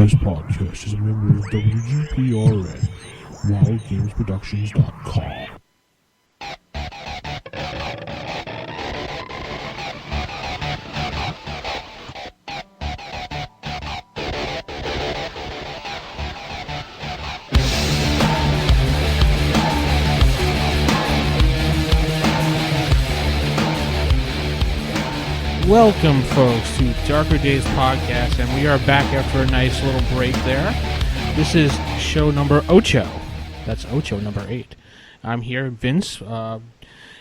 This podcast is a member of WGPRN, WildGamesProductions.com. Welcome, folks, to Darker Days Podcast, and we are back after a nice little break there. This is show number Ocho. That's Ocho, number 8. I'm here, Vince, and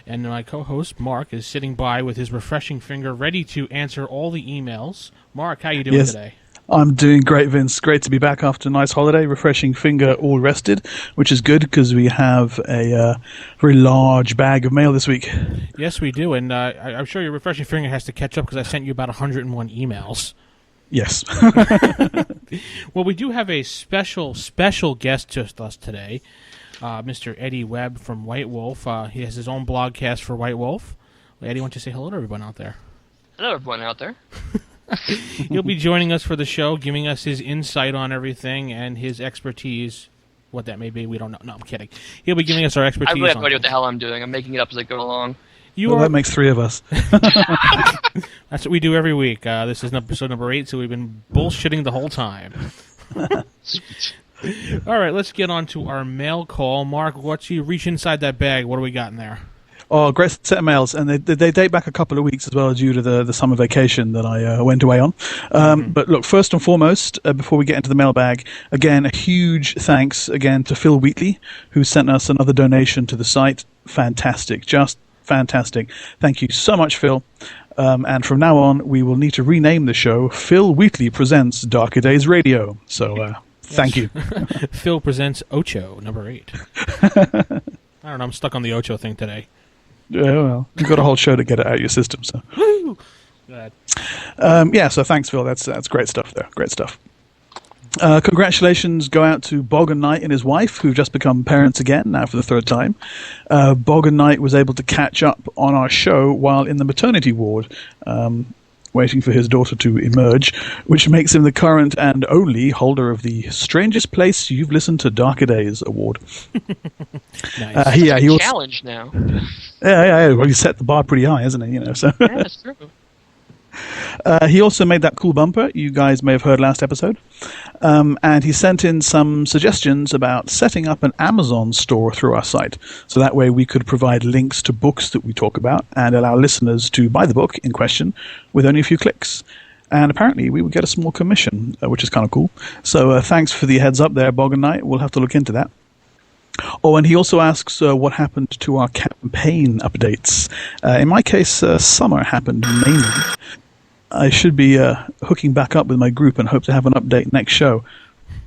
my co-host, Mark, is sitting by with his refreshing finger, ready to answer all the emails. Mark, how you doing today? I'm doing great, Vince. Great to be back after a nice holiday. Refreshing finger, all rested, which is good because we have a very large bag of mail this week. Yes, we do, and I'm sure your refreshing finger has to catch up because I sent you about 101 emails. Yes. Well, we do have a special guest to us today, Mr. Eddie Webb from White Wolf. He has his own blogcast for White Wolf. Eddie, why don't you say hello to everyone out there? Hello, everyone out there. He'll be joining us for the show, giving us his insight on everything and his expertise. What that may be, we don't know. No, I'm kidding. He'll be giving us our expertise. I really have no idea what the hell I'm doing. I'm making it up as I go along. That makes 3 of us. That's what we do every week. This is episode number 8, so we've been bullshitting the whole time. All right, let's get on to our mail call. Mark, what's you reach inside that bag? What do we got in there? Oh, great set of mails, and they date back a couple of weeks as well due to the summer vacation that I went away on. But look, first and foremost, before we get into the mailbag, again, a huge thanks again to Phil Wheatley, who sent us another donation to the site. Fantastic, just fantastic. Thank you so much, Phil. And from now on, we will need to rename the show Phil Wheatley Presents Darker Days Radio. So, thank you. Phil Presents Ocho, number 8. I don't know, I'm stuck on the Ocho thing today. Yeah, well, you've got a whole show to get it out of your system, so. Woo! Go ahead. So thanks, Phil. That's great stuff there. Great stuff. Congratulations go out to Bog and Knight and his wife, who've just become parents again, now for the 3rd time. Bog and Knight was able to catch up on our show while in the maternity ward, waiting for his daughter to emerge, which makes him the current and only holder of the Strangest Place You've Listened to Darker Days award. Nice. He was challenge now. Yeah. Well, he set the bar pretty high, hasn't he? You know, so. Yeah, that's true. He also made that cool bumper you guys may have heard last episode. And he sent in some suggestions about setting up an Amazon store through our site. So that way we could provide links to books that we talk about and allow listeners to buy the book in question with only a few clicks. And apparently we would get a small commission, which is kind of cool. So thanks for the heads up there, Bog and Knight. We'll have to look into that. Oh, and he also asks what happened to our campaign updates. In my case, summer happened mainly. I should be hooking back up with my group and hope to have an update next show.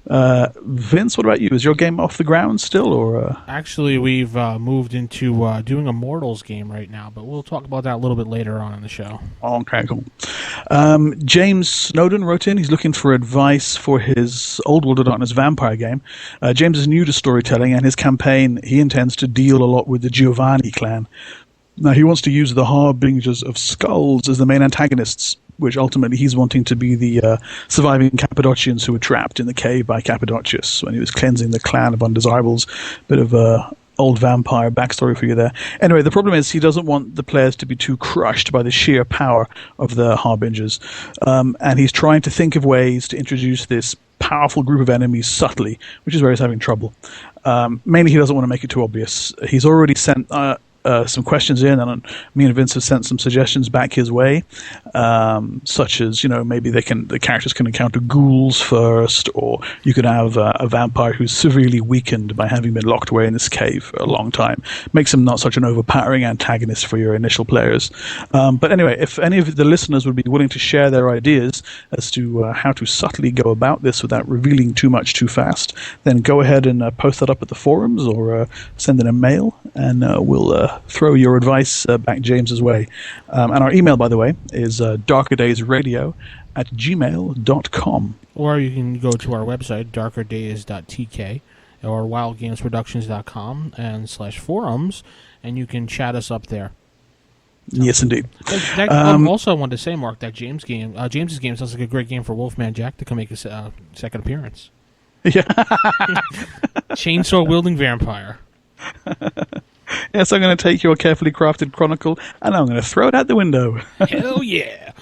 Vince, what about you? Is your game off the ground still, or? Actually, we've moved into doing a Mortals game right now, but we'll talk about that a little bit later on in the show. Okay, cool. James Snowden wrote in. He's looking for advice for his Old World of Darkness vampire game. James is new to storytelling, and his campaign, he intends to deal a lot with the Giovanni clan. Now, he wants to use the Harbingers of Skulls as the main antagonists, which ultimately he's wanting to be the surviving Cappadocians who were trapped in the cave by Cappadocius when he was cleansing the clan of undesirables. Bit of old vampire backstory for you there. Anyway, the problem is he doesn't want the players to be too crushed by the sheer power of the Harbingers. And he's trying to think of ways to introduce this powerful group of enemies subtly, which is where he's having trouble. Mainly he doesn't want to make it too obvious. He's already sent some questions in, and me and Vince have sent some suggestions back his way, such as, maybe the characters can encounter ghouls first, or you could have a vampire who's severely weakened by having been locked away in this cave for a long time. Makes him not such an overpowering antagonist for your initial players. But anyway, if any of the listeners would be willing to share their ideas as to how to subtly go about this without revealing too much too fast, then go ahead and post that up at the forums or send in a mail, and we'll throw your advice back James's way. And our email, by the way, is darkerdaysradio@gmail.com. Or you can go to our website, darkerdays.tk, or wildgamesproductions.com and /forums, and you can chat us up there. Yes, indeed. Also, I wanted to say, Mark, that James's game sounds like a great game for Wolfman Jack to come make his second appearance. Yeah. Chainsaw wielding vampire. Yes, I'm going to take your carefully crafted chronicle and I'm going to throw it out the window. Hell yeah.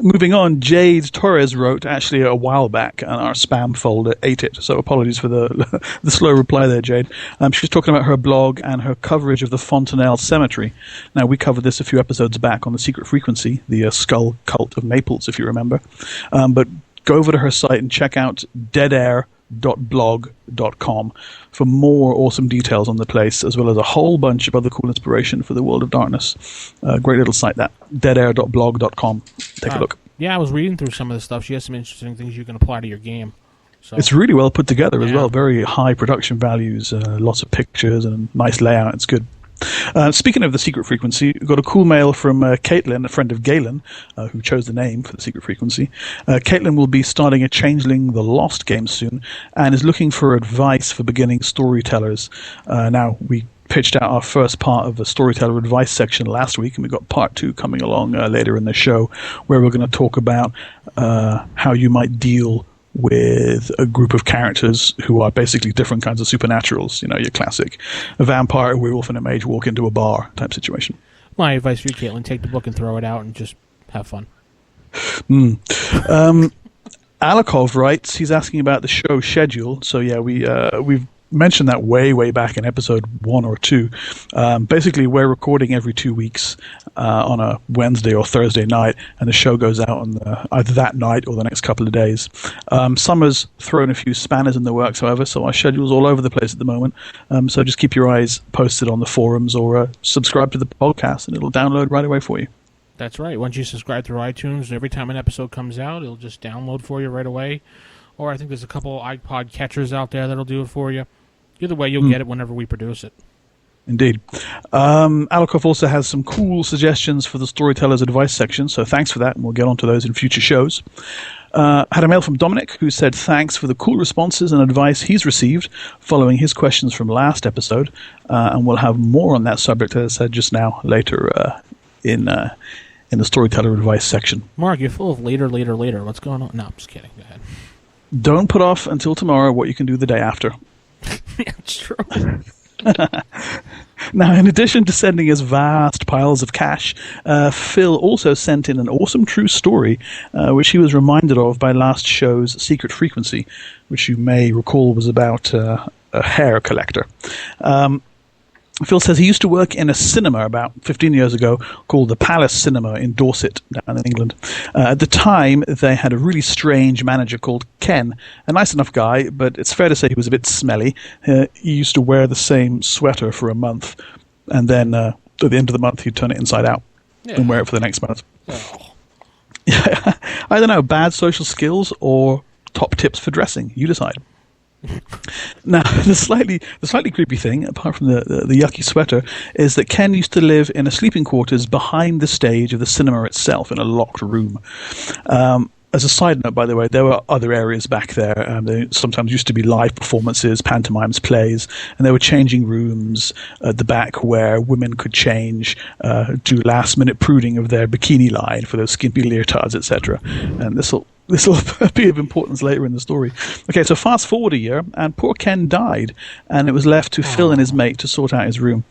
Moving on, Jade Torres wrote actually a while back, and our spam folder ate it. So apologies for the slow reply there, Jade. She's talking about her blog and her coverage of the Fontanelle Cemetery. Now, we covered this a few episodes back on the Secret Frequency, the skull cult of Naples, if you remember. But go over to her site and check out deadair.blog.com for more awesome details on the place, as well as a whole bunch of other cool inspiration for the world of darkness. Great little site, that deadair.blog.com. Take a look. Yeah, I was reading through some of the stuff. She has some interesting things you can apply to your game. So it's really well put together as well. Very high production values, lots of pictures, and nice layout. It's good. Speaking of the Secret Frequency, we got a cool mail from Caitlin, a friend of Galen, who chose the name for the Secret Frequency. Caitlin will be starting a Changeling the Lost game soon and is looking for advice for beginning storytellers. Now, we pitched out our first part of the storyteller advice section last week, and we've got part 2 coming along later in the show, where we're going to talk about how you might deal with a group of characters who are basically different kinds of supernaturals. You know, your classic a vampire, a werewolf, and a mage walk into a bar type situation. My advice for you, Caitlin, take the book and throw it out and just have fun. Alakov writes, he's asking about the show schedule. So yeah, we've mentioned that way back in episode 1 or 2. Basically, we're recording every 2 weeks on a Wednesday or Thursday night, and the show goes out on either that night or the next couple of days. Summer's thrown a few spanners in the works, however, so our schedule's all over the place at the moment. So just keep your eyes posted on the forums or subscribe to the podcast, and it'll download right away for you. That's right. Once you subscribe through iTunes, every time an episode comes out, it'll just download for you right away. Or I think there's a couple iPod catchers out there that'll do it for you. Either way, you'll get it whenever we produce it. Indeed. Alakov also has some cool suggestions for the Storyteller's Advice section, so thanks for that, and we'll get onto those in future shows. Had a mail from Dominic, who said thanks for the cool responses and advice he's received following his questions from last episode, and we'll have more on that subject, as I said just now, later in the Storyteller Advice section. Mark, you're full of later. What's going on? No, I'm just kidding. Go ahead. Don't put off until tomorrow what you can do the day after. Yeah, it's true. Now, in addition to sending us vast piles of cash, Phil also sent in an awesome true story, which he was reminded of by last show's Secret Frequency, which you may recall was about a hair collector. Phil says he used to work in a cinema about 15 years ago called the Palace Cinema in Dorset, down in England. At the time, they had a really strange manager called Ken, a nice enough guy, but it's fair to say he was a bit smelly. He used to wear the same sweater for a month, and then at the end of the month, he'd turn it inside out and wear it for the next month. Oh. I don't know, bad social skills or top tips for dressing. You decide. Now, the slightly creepy thing, apart from the yucky sweater, is that Ken used to live in a sleeping quarters behind the stage of the cinema itself in a locked room. As a side note, by the way, there were other areas back there. There sometimes used to be live performances, pantomimes, plays, and there were changing rooms at the back where women could change, do last-minute pruning of their bikini line for those skimpy leotards, etc. And this will be of importance later in the story. Okay, so fast forward a year, and poor Ken died, and it was left to Phil and his mate to sort out his room.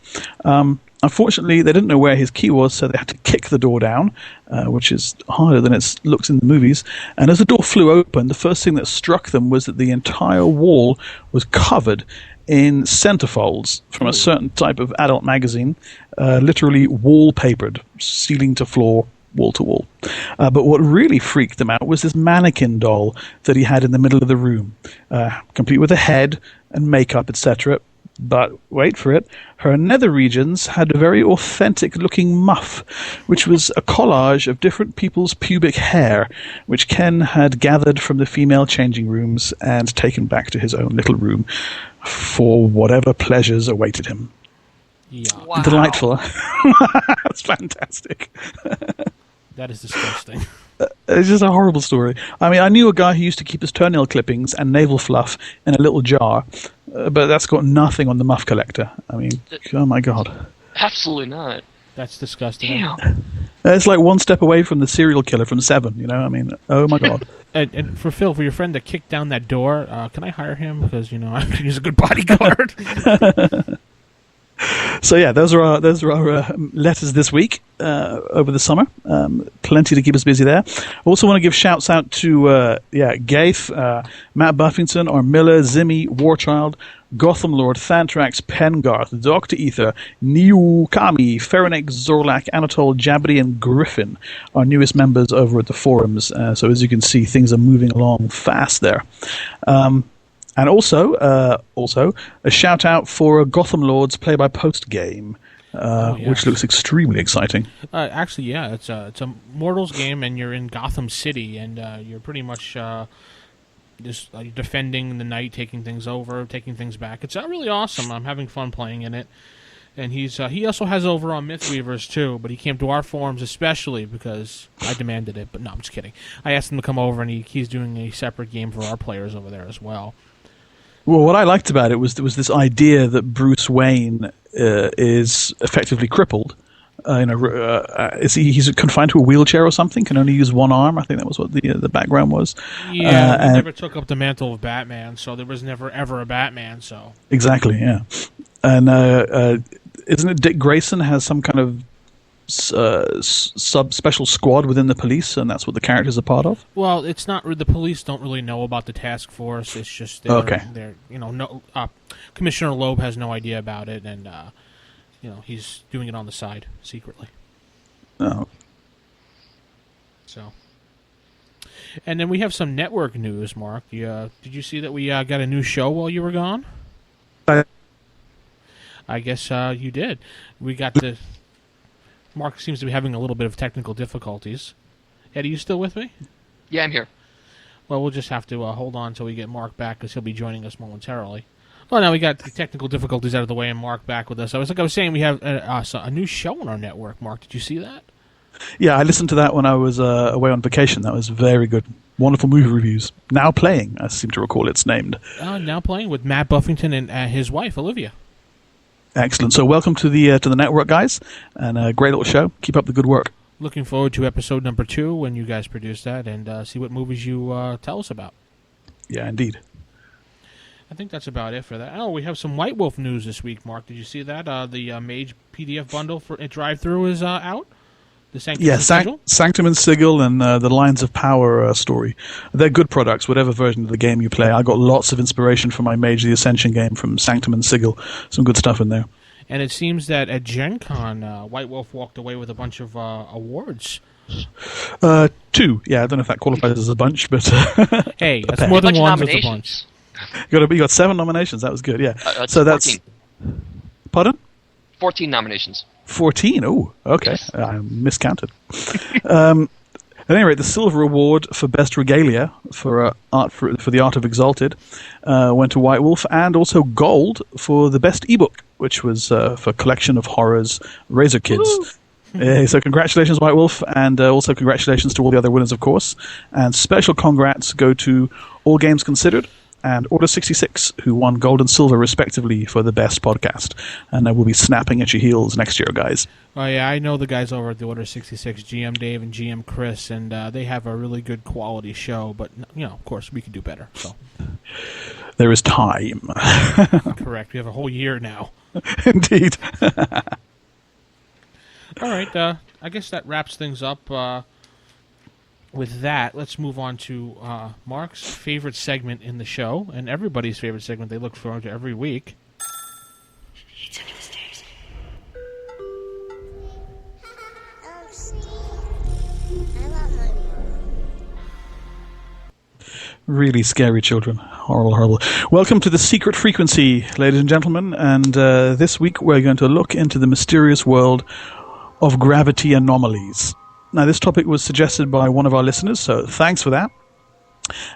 Unfortunately, they didn't know where his key was, so they had to kick the door down, which is harder than it looks in the movies. And as the door flew open, the first thing that struck them was that the entire wall was covered in centerfolds from a certain type of adult magazine, literally wallpapered, ceiling to floor, wall to wall. But what really freaked them out was this mannequin doll that he had in the middle of the room, complete with a head and makeup, etc. But wait for it, her nether regions had a very authentic-looking muff, which was a collage of different people's pubic hair, which Ken had gathered from the female changing rooms and taken back to his own little room for whatever pleasures awaited him. Yeah. Wow. Delightful. That's fantastic. That is disgusting. It's just a horrible story. I mean, I knew a guy who used to keep his toenail clippings and navel fluff in a little jar, but that's got nothing on the muff collector. I mean, oh my God. Absolutely not. That's disgusting. Damn. It's like one step away from the serial killer from Seven. I mean, oh my god. And for Phil, for your friend that kicked down that door, can I hire him? Because he's a good bodyguard. So yeah, those are our letters this week over the summer. Plenty to keep us busy there. I also want to give shouts out to Gaith, Matt Buffington, Armilla, Zimmy, Warchild, Gotham Lord, Thantrax, Pengarth, Dr. Ether, Niu Kami, Ferenex, Zorlak, Anatole, Jabri, and Griffin, our newest members over at the forums. So as you can see, things are moving along fast there. And also a shout out for Gotham Lords play-by-post game, yes. which looks extremely exciting. Actually, yeah, it's a Mortals game, and you're in Gotham City, and you're pretty much just defending the night, taking things over, taking things back. It's really awesome. I'm having fun playing in it. And he also has over on Mythweavers too, but he came to our forums especially because I demanded it. But no, I'm just kidding. I asked him to come over, and he's doing a separate game for our players over there as well. Well, what I liked about it was this idea that Bruce Wayne is effectively crippled. He's confined to a wheelchair or something? Can only use one arm. I think that was what the background was. Yeah, he never took up the mantle of Batman, so there was never ever a Batman. So exactly, yeah. And isn't it Dick Grayson has some kind of special squad within the police, and that's what the characters are part of? Well, it's not. The police don't really know about the task force. It's just they're Commissioner Loeb has no idea about it, and he's doing it on the side secretly. Oh. So, and then we have some network news. Mark, did you see that we got a new show while you were gone? I guess you did. We got the. Mark seems to be having a little bit of technical difficulties. Ed, are you still with me? Yeah, I'm here. Well, we'll just have to hold on until we get Mark back, because he'll be joining us momentarily. Well, now we got the technical difficulties out of the way, and Mark back with us. I was saying, we have a new show on our network. Mark, did you see that? Yeah, I listened to that when I was away on vacation. That was very good. Wonderful movie reviews. Now Playing, I seem to recall it's named. Now Playing with Matt Buffington and his wife, Olivia. Excellent. So welcome to the network, guys, and a great little show. Keep up the good work. Looking forward to episode number 2 when you guys produce that, and see what movies you tell us about. Yeah, indeed. I think that's about it for that. Oh, we have some White Wolf news this week, Mark. Did you see that? The Mage PDF bundle for drive-through is out. The Sanctum and Sigil? Sanctum and Sigil and the Lines of Power story. They're good products, whatever version of the game you play. I got lots of inspiration for my Mage the Ascension game from Sanctum and Sigil. Some good stuff in there. And it seems that at Gen Con, White Wolf walked away with a bunch of awards. 2. Yeah, I don't know if that qualifies as a bunch, but... Hey, that's more than one, that's a bunch. You got 7 nominations. That was good, yeah. So that's... 14. Pardon? 14 nominations. 14. Oh, okay. Yes. I miscounted. At any rate, the silver award for best regalia for the art of Exalted went to White Wolf, and also gold for the best ebook, which was for Collection of Horrors Razor Kids. So congratulations, White Wolf, and also congratulations to all the other winners, of course. And special congrats go to All Games Considered and Order 66, who won gold and silver respectively for the best podcast. And we'll be snapping at your heels next year, guys. Oh, yeah, I know the guys over at the Order 66, GM Dave and GM Chris, and they have a really good quality show, but, of course, we could do better. So there is time. Correct. We have a whole year now. Indeed. All right, I guess that wraps things up. With that, let's move on to Mark's favorite segment in the show, and everybody's favorite segment they look forward to every week. He's under the stairs. I want money. Really scary children. Horrible, horrible. Welcome to The Secret Frequency, ladies and gentlemen, and this week we're going to look into the mysterious world of gravity anomalies. Now, this topic was suggested by one of our listeners, so thanks for that.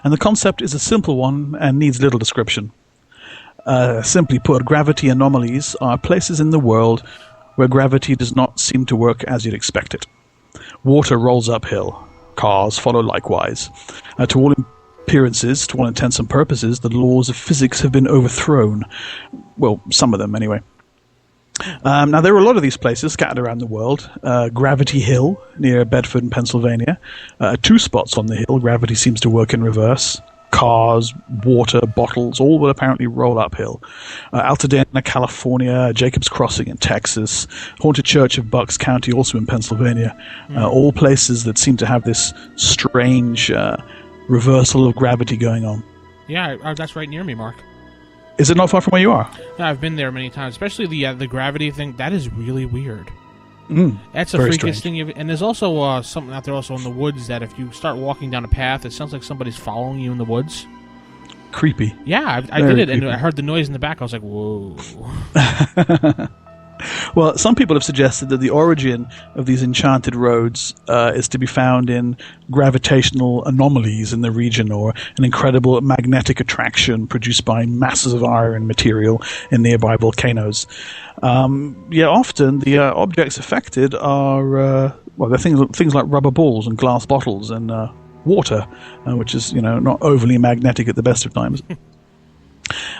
And the concept is a simple one and needs little description. Simply put, gravity anomalies are places in the world where gravity does not seem to work as you'd expect it. Water rolls uphill. Cars follow likewise. To all appearances, to all intents and purposes, the laws of physics have been overthrown. Well, some of them, anyway. Now, there are a lot of these places scattered around the world. Gravity Hill near Bedford in Pennsylvania. 2 spots on the hill, gravity seems to work in reverse. Cars, water, bottles, all will apparently roll uphill. Altadena, California, Jacob's Crossing in Texas, Haunted Church of Bucks County, also in Pennsylvania. All places that seem to have this strange reversal of gravity going on. Yeah, that's right near me, Mark. Is it not far from where you are? Yeah, I've been there many times, especially the gravity thing. That is really weird. That's the very freakiest strange. thing. And there's also something out there also in the woods that if you start walking down a path, it sounds like somebody's following you in the woods. Creepy. Yeah, I Very did it, and creepy. I heard the noise in the back. I was like, whoa. Well, some people have suggested that the origin of these enchanted roads is to be found in gravitational anomalies in the region, or an incredible magnetic attraction produced by masses of iron material in nearby volcanoes. Often the objects affected are they're things like rubber balls and glass bottles and water, which is not overly magnetic at the best of times.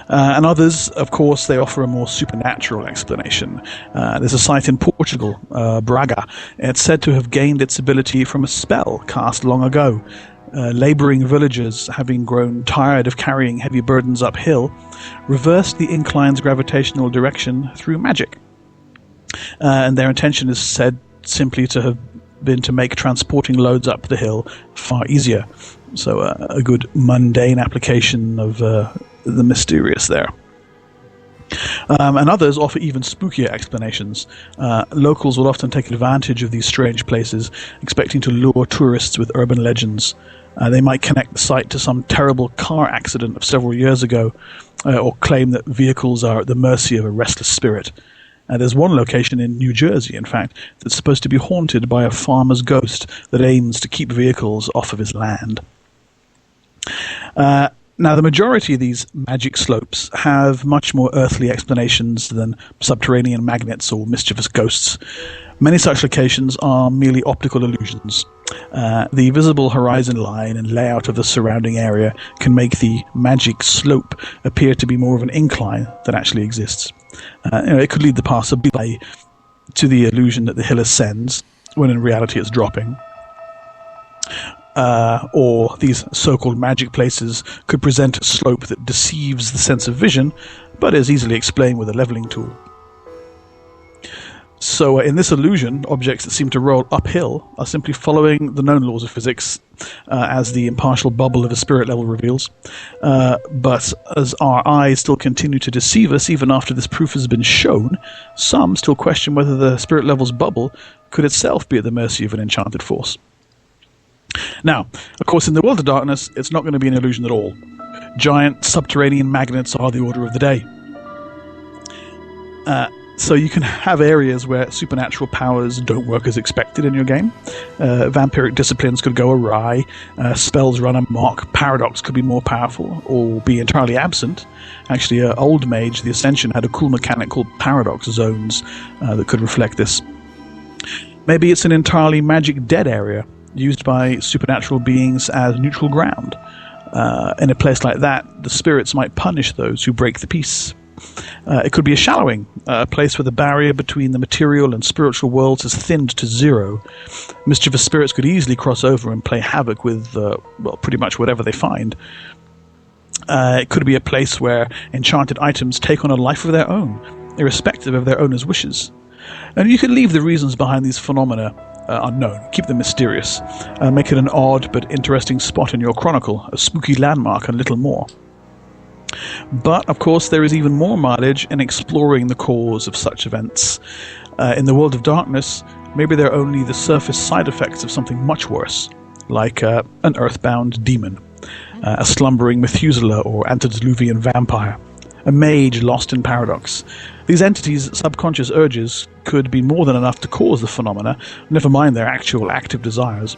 And others, of course, they offer a more supernatural explanation. There's a site in Portugal, Braga. It's said to have gained its ability from a spell cast long ago. Labouring villagers, having grown tired of carrying heavy burdens uphill, reversed the incline's gravitational direction through magic. And their intention is said simply to have been to make transporting loads up the hill far easier. So a good mundane application of the mysterious there. And others offer even spookier explanations. Locals will often take advantage of these strange places, expecting to lure tourists with urban legends. They might connect the site to some terrible car accident of several years ago, or claim that vehicles are at the mercy of a restless spirit. There's one location in New Jersey, in fact, that's supposed to be haunted by a farmer's ghost that aims to keep vehicles off of his land. Now, the majority of these magic slopes have much more earthly explanations than subterranean magnets or mischievous ghosts. Many such locations are merely optical illusions. The visible horizon line and layout of the surrounding area can make the magic slope appear to be more of an incline than actually exists. It could lead the passerby to the illusion that the hill ascends, when in reality it's dropping. Or these so-called magic places could present a slope that deceives the sense of vision, but is easily explained with a leveling tool. So in this illusion, objects that seem to roll uphill are simply following the known laws of physics, as the impartial bubble of a spirit level reveals. But as our eyes still continue to deceive us even after this proof has been shown, some still question whether the spirit level's bubble could itself be at the mercy of an enchanted force. Now, of course, in the world of darkness, it's not going to be an illusion at all. Giant subterranean magnets are the order of the day. So you can have areas where supernatural powers don't work as expected in your game. Vampiric disciplines could go awry, spells run amok, paradox could be more powerful, or be entirely absent. Actually, Old Mage, the Ascension, had a cool mechanic called paradox zones that could reflect this. Maybe it's an entirely magic dead area, used by supernatural beings as neutral ground. In a place like that, the spirits might punish those who break the peace. It could be a shallowing, a place where the barrier between the material and spiritual worlds is thinned to zero. Mischievous spirits could easily cross over and play havoc with, pretty much whatever they find. It could be a place where enchanted items take on a life of their own, irrespective of their owner's wishes. And you can leave the reasons behind these phenomena unknown. Keep them mysterious. Make it an odd but interesting spot in your chronicle, a spooky landmark, and little more. But, of course, there is even more mileage in exploring the cause of such events. In the world of darkness, maybe they're only the surface side effects of something much worse, like an earthbound demon, a slumbering Methuselah or antediluvian vampire, a mage lost in paradox. These entities' subconscious urges could be more than enough to cause the phenomena, never mind their actual active desires.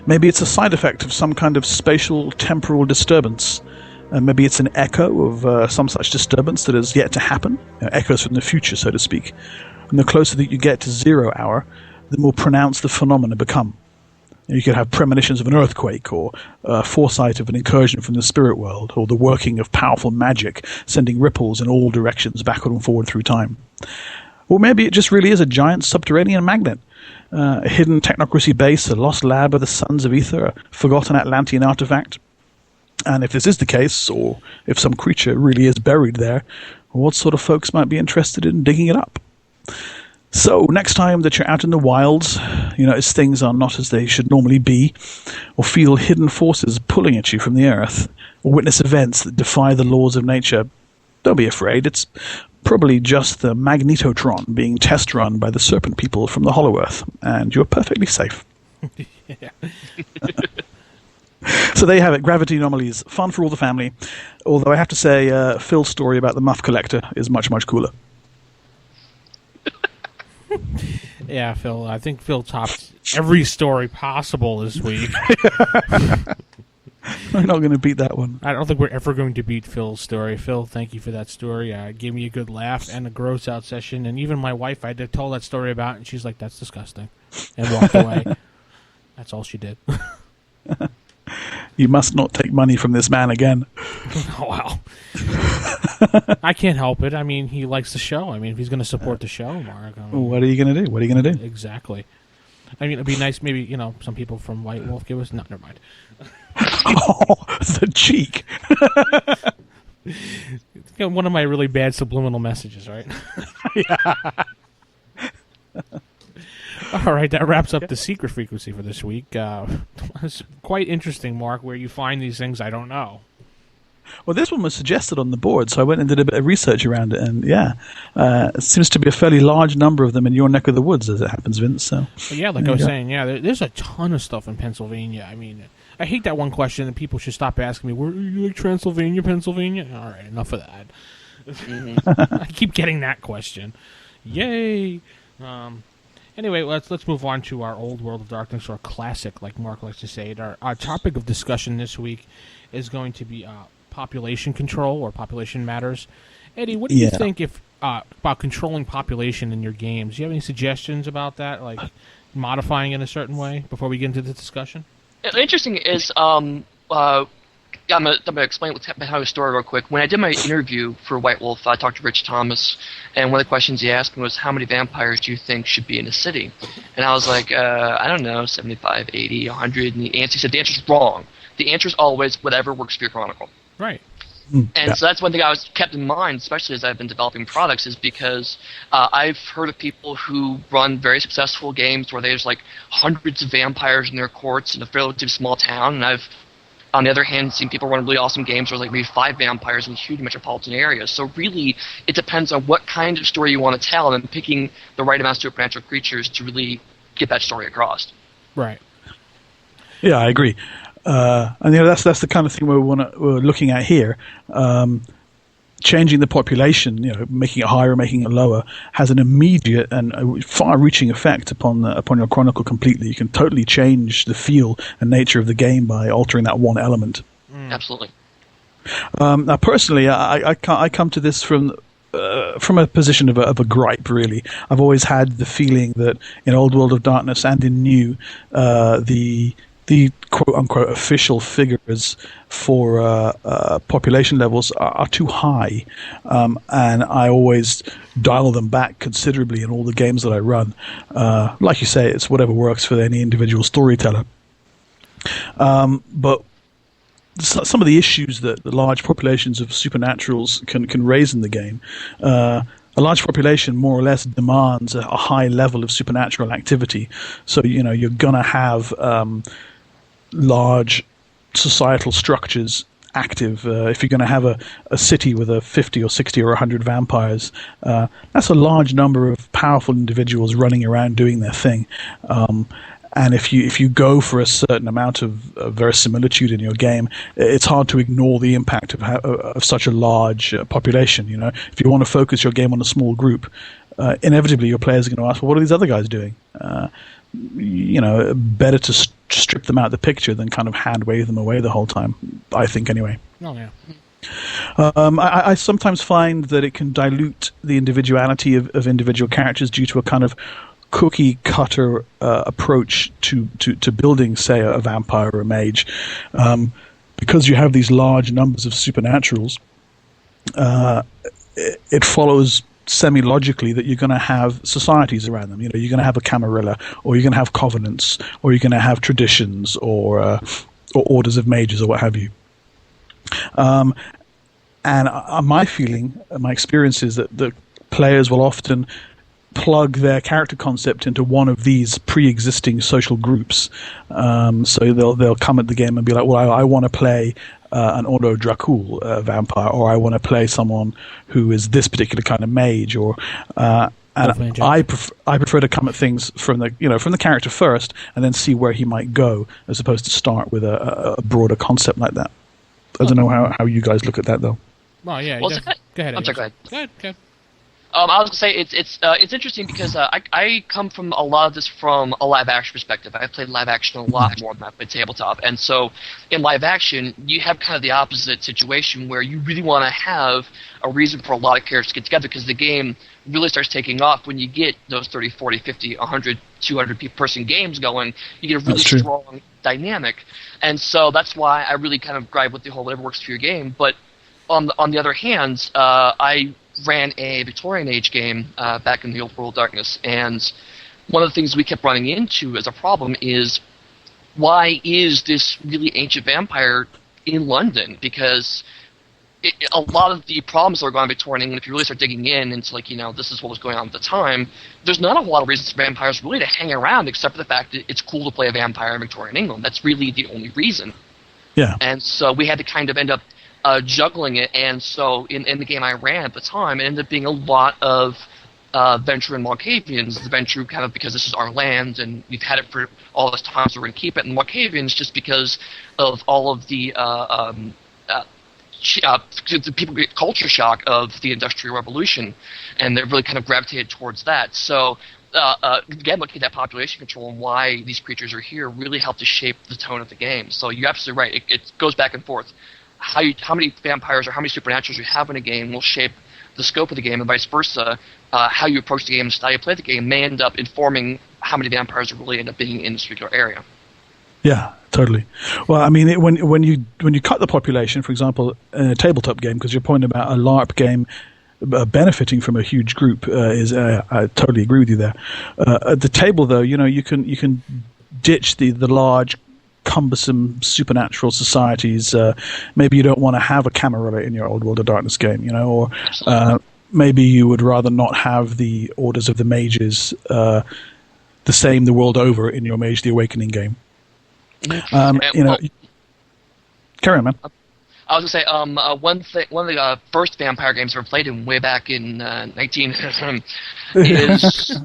Maybe it's a side effect of some kind of spatial temporal disturbance. Maybe it's an echo of some such disturbance that is yet to happen, echoes from the future, so to speak. And the closer that you get to 0 hour, the more pronounced the phenomena become. You could have premonitions of an earthquake, or foresight of an incursion from the spirit world, or the working of powerful magic, sending ripples in all directions backward and forward through time. Or maybe it just really is a giant subterranean magnet, a hidden technocracy base, a lost lab of the Sons of Ether, a forgotten Atlantean artifact. And if this is the case, or if some creature really is buried there, what sort of folks might be interested in digging it up? So, next time that you're out in the wilds, you notice things are not as they should normally be, or feel hidden forces pulling at you from the earth, or witness events that defy the laws of nature, don't be afraid. It's probably just the magnetotron being test run by the serpent people from the Hollow Earth, and you're perfectly safe. So there you have it, gravity anomalies, fun for all the family, although I have to say Phil's story about the muff collector is much, much cooler. Yeah, Phil. I think Phil topped every story possible this week. We're not going to beat that one. I don't think we're ever going to beat Phil's story. Phil, thank you for that story. Gave me a good laugh and a gross out session. And even my wife, I did told that story about, and she's like, "That's disgusting," and walked away. That's all she did. You must not take money from this man again. Oh, wow. I can't help it. I mean, he likes the show. I mean, if he's going to support the show, Mark. I mean, what are you going to do? What are you going to do? Exactly. I mean, it'd be nice, maybe, some people from White Wolf give us... No, never mind. Oh, the cheek. One of my really bad subliminal messages, right? Yeah. All right, that wraps up the secret frequency for this week. It's quite interesting, Mark, where you find these things I don't know. Well, this one was suggested on the board, so I went and did a bit of research around it, and it seems to be a fairly large number of them in your neck of the woods, as it happens, Vince. So, well, yeah, like I was saying, there's a ton of stuff in Pennsylvania. I mean, I hate that one question, and people should stop asking me, "Where are you, like Transylvania, Pennsylvania?" All right, enough of that. I keep getting that question. Yay! Anyway, let's move on to our old World of Darkness, or classic, like Mark likes to say it. Our topic of discussion this week is going to be population control, or population matters. Eddie, what do you think about controlling population in your games? Do you have any suggestions about that, like modifying it in a certain way, before we get into the discussion? Interesting is, I'm gonna explain what's happened, how the story real quick. When I did my interview for White Wolf, I talked to Rich Thomas, and one of the questions he asked me was, how many vampires do you think should be in a city? And I was like, I don't know, 75, 80, 100, and he said, the answer's wrong. The answer's always whatever works for your chronicle. Right. And so that's one thing I was kept in mind, especially as I've been developing products, is because I've heard of people who run very successful games where there's like hundreds of vampires in their courts in a relatively small town, and I've, on the other hand, seen people run really awesome games where like maybe 5 vampires in huge metropolitan areas. So really, it depends on what kind of story you want to tell, and picking the right amount of supernatural creatures to really get that story across. Right. Yeah, I agree. And that's the kind of thing we're looking at here. Changing the population, making it higher, making it lower, has an immediate and far-reaching effect upon your chronicle completely. You can totally change the feel and nature of the game by altering that one element. Absolutely. Now, personally, I come to this from a position of a gripe, really. I've always had the feeling that in Old World of Darkness and in New, the quote-unquote official figures for population levels are too high, and I always dial them back considerably in all the games that I run. Like you say, it's whatever works for any individual storyteller. But some of the issues that the large populations of supernaturals can raise in the game, a large population more or less demands a high level of supernatural activity. So, you're going to have large societal structures active. If you're going to have a city with 50 or 60 or 100 vampires, that's a large number of powerful individuals running around doing their thing. And if you go for a certain amount of verisimilitude in your game, it's hard to ignore the impact of such a large population. If you want to focus your game on a small group, inevitably your players are going to ask, well, what are these other guys doing? Better to strip them out of the picture than kind of hand wave them away the whole time, I think, anyway. Oh, yeah. I sometimes find that it can dilute the individuality of individual characters due to a kind of cookie cutter approach to building, say, a vampire or a mage, because you have these large numbers of supernaturals. It follows semi-logically that you're going to have societies around them. You're going to have a camarilla, or you're going to have covenants, or you're going to have traditions, or orders of mages, or what have you. And my feeling, my experience is that the players will often plug their character concept into one of these pre-existing social groups. So they'll come at the game and be like, well, I want to play an Ordo Dracul vampire, or I want to play someone who is this particular kind of mage, or and I prefer to come at things from the character first, and then see where he might go, as opposed to start with a broader concept like that. I don't know how you guys look at that, though. Well, yeah. Well, go ahead. I'm sorry, go ahead. Go ahead. I was gonna say it's interesting because I come from a lot of this from a live action perspective. I've played live action a lot more than I've played tabletop, and so in live action you have kind of the opposite situation where you really want to have a reason for a lot of characters to get together, because the game really starts taking off when you get those 30, 40, 50, 100, 200 person games going. You get a really strong dynamic, and so that's why I really kind of gripe with the whole whatever works for your game. But on the other hand, I ran a Victorian Age game back in the old World of Darkness, and one of the things we kept running into as a problem is, why is this really ancient vampire in London? Because a lot of the problems that are going on in Victorian England, if you really start digging in into, like, this is what was going on at the time, there's not a lot of reasons for vampires really to hang around, except for the fact that it's cool to play a vampire in Victorian England. That's really the only reason. Yeah. And so we had to kind of end up juggling it, and so in the game I ran at the time, it ended up being a lot of Ventrue and Malkavians. The Ventrue kind of because this is our land, and we've had it for all this time, so we're going to keep it. And the Malkavians just because of all of the people get culture shock of the Industrial Revolution, and they've really kind of gravitated towards that. So again, looking at that population control and why these creatures are here really helped to shape the tone of the game. So you're absolutely right. It goes back and forth. How many vampires or how many supernaturals you have in a game will shape the scope of the game, and vice versa. How you approach the game and how you play the game may end up informing how many vampires will really end up being in this particular area. Yeah, totally. Well, I mean, when you cut the population, for example, in a tabletop game, because you're pointing about a LARP game benefiting from a huge group, I totally agree with you there. At the table, though, you can ditch the large, cumbersome supernatural societies. Maybe you don't want to have a Camarilla in your old World of Darkness game, or maybe you would rather not have the Orders of the Mages the same the world over in your Mage the Awakening game. Carry on, man. I was gonna say one of the first vampire games I ever played in way back in 19 is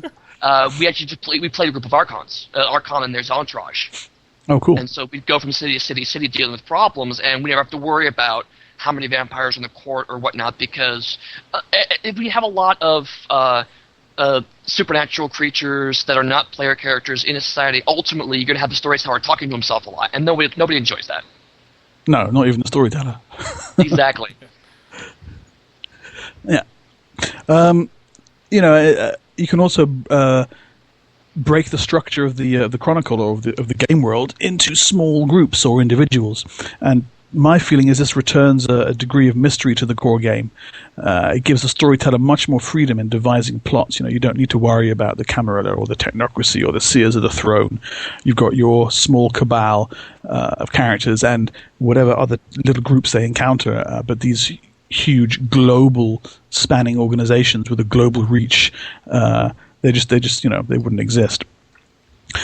we played a group of Archons, Archon and their entourage. Oh, cool. And so we'd go from city to city dealing with problems, and we never have to worry about how many vampires in the court or whatnot, because if we have a lot of supernatural creatures that are not player characters in a society, ultimately you're going to have the storyteller talking to himself a lot, and nobody enjoys that. No, not even the storyteller. Exactly. Yeah. You can also break the structure of the chronicle or of the game world into small groups or individuals, and my feeling is this returns a degree of mystery to the core game. It gives the storyteller much more freedom in devising plots. You don't need to worry about the Camarilla or the Technocracy or the Seers of the Throne. You've got your small cabal of characters and whatever other little groups they encounter, but these huge global spanning organizations with a global reach, they wouldn't exist.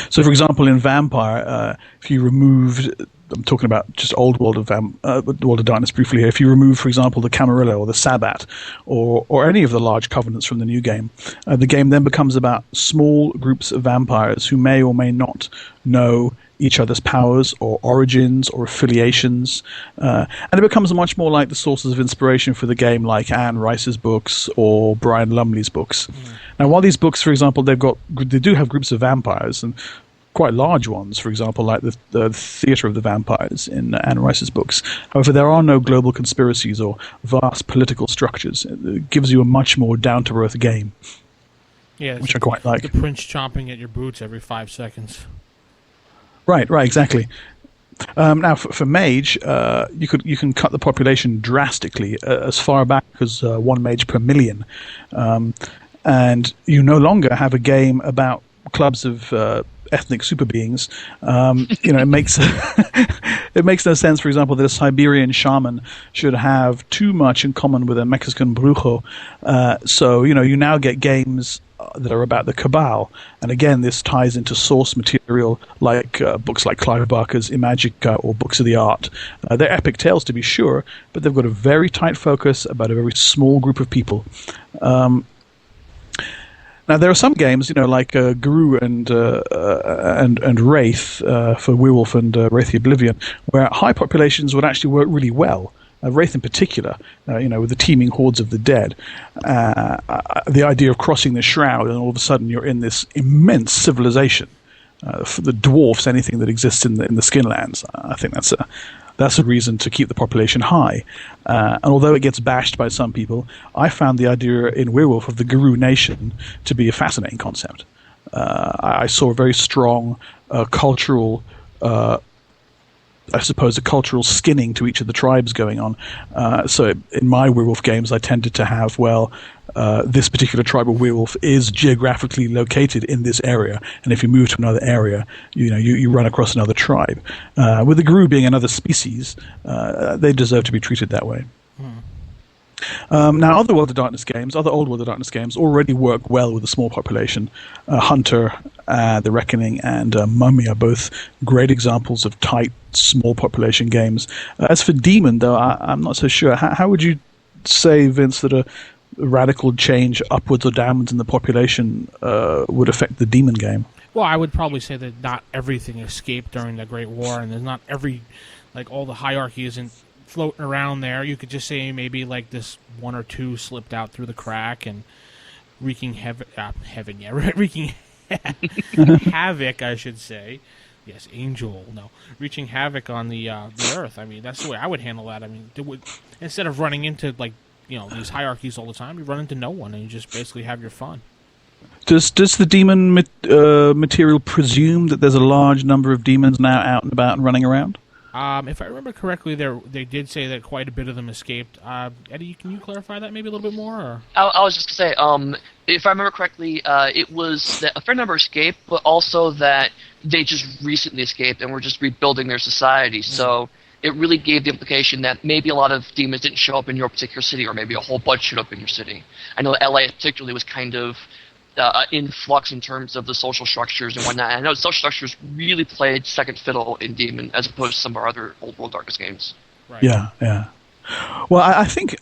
So, for example, in Vampire, if you removed, I'm talking about just old World of World of Darkness briefly here. If you remove, for example, the Camarilla or the Sabbat or any of the large covenants from the new game, the game then becomes about small groups of vampires who may or may not know each other's powers or origins or affiliations, and it becomes much more like the sources of inspiration for the game, like Anne Rice's books or Brian Lumley's books. Now, while these books, for example, they do have groups of vampires and quite large ones, for example, like the Theatre of the Vampires in Anne Rice's books. However, there are no global conspiracies or vast political structures. It gives you a much more down-to-earth game. Yeah, which I quite like. The prince chomping at your boots every 5 seconds. Right, exactly. Now, for mage, you can cut the population drastically as far back as 1 mage per million, and you no longer have a game about clubs of ethnic super beings. It makes it makes no sense, for example, that a Siberian shaman should have too much in common with a Mexican brujo. So you now get games that are about the cabal, and again, this ties into source material like books like Clive Barker's Imagica or Books of the Art. They're epic tales, to be sure, but they've got a very tight focus about a very small group of people. Now, there are some games, like Guru and Wraith for Werewolf and Wraith the Oblivion, where high populations would actually work really well. Wraith in particular, with the teeming hordes of the dead. The idea of crossing the shroud and all of a sudden you're in this immense civilization. For the dwarfs, anything that exists in the Skinlands. I think that's a reason to keep the population high. And although it gets bashed by some people, I found the idea in Werewolf of the Guru Nation to be a fascinating concept. I saw a very strong cultural, I suppose, a cultural skinning to each of the tribes going on. So in my Werewolf games, I tended to have, this particular tribe of werewolf is geographically located in this area, and if you move to another area, you run across another tribe. With the Gru being another species, they deserve to be treated that way. Now, other World of Darkness games, other old World of Darkness games, already work well with a small population. Hunter, The Reckoning, and Mummy are both great examples of tight, small population games. As for Demon, though, I'm not so sure. How would you say, Vince, that a radical change upwards or downwards in the population would affect the Demon game? Well, I would probably say that not everything escaped during the Great War, and there's not all the hierarchy isn't floating around there. You could just say maybe like this 1 or 2 slipped out through the crack and wreaking wreaking havoc, I should say. Yes, angel. No, wreaking havoc on the earth. I mean, that's the way I would handle that. I mean, instead of running into these hierarchies all the time, you run into no one and you just basically have your fun. Does the demon material presume that there's a large number of demons now out and about and running around? If I remember correctly, they did say that quite a bit of them escaped. Eddie, can you clarify that maybe a little bit more? Or? I was just going to say, if I remember correctly, it was that a fair number escaped, but also that they just recently escaped and were just rebuilding their society. Mm-hmm. So it really gave the implication that maybe a lot of demons didn't show up in your particular city, or maybe a whole bunch showed up in your city. I know LA particularly was kind of in flux in terms of the social structures and whatnot. I know social structures really played second fiddle in Demon as opposed to some of our other old World Darkness games. Right. Yeah. Well, I think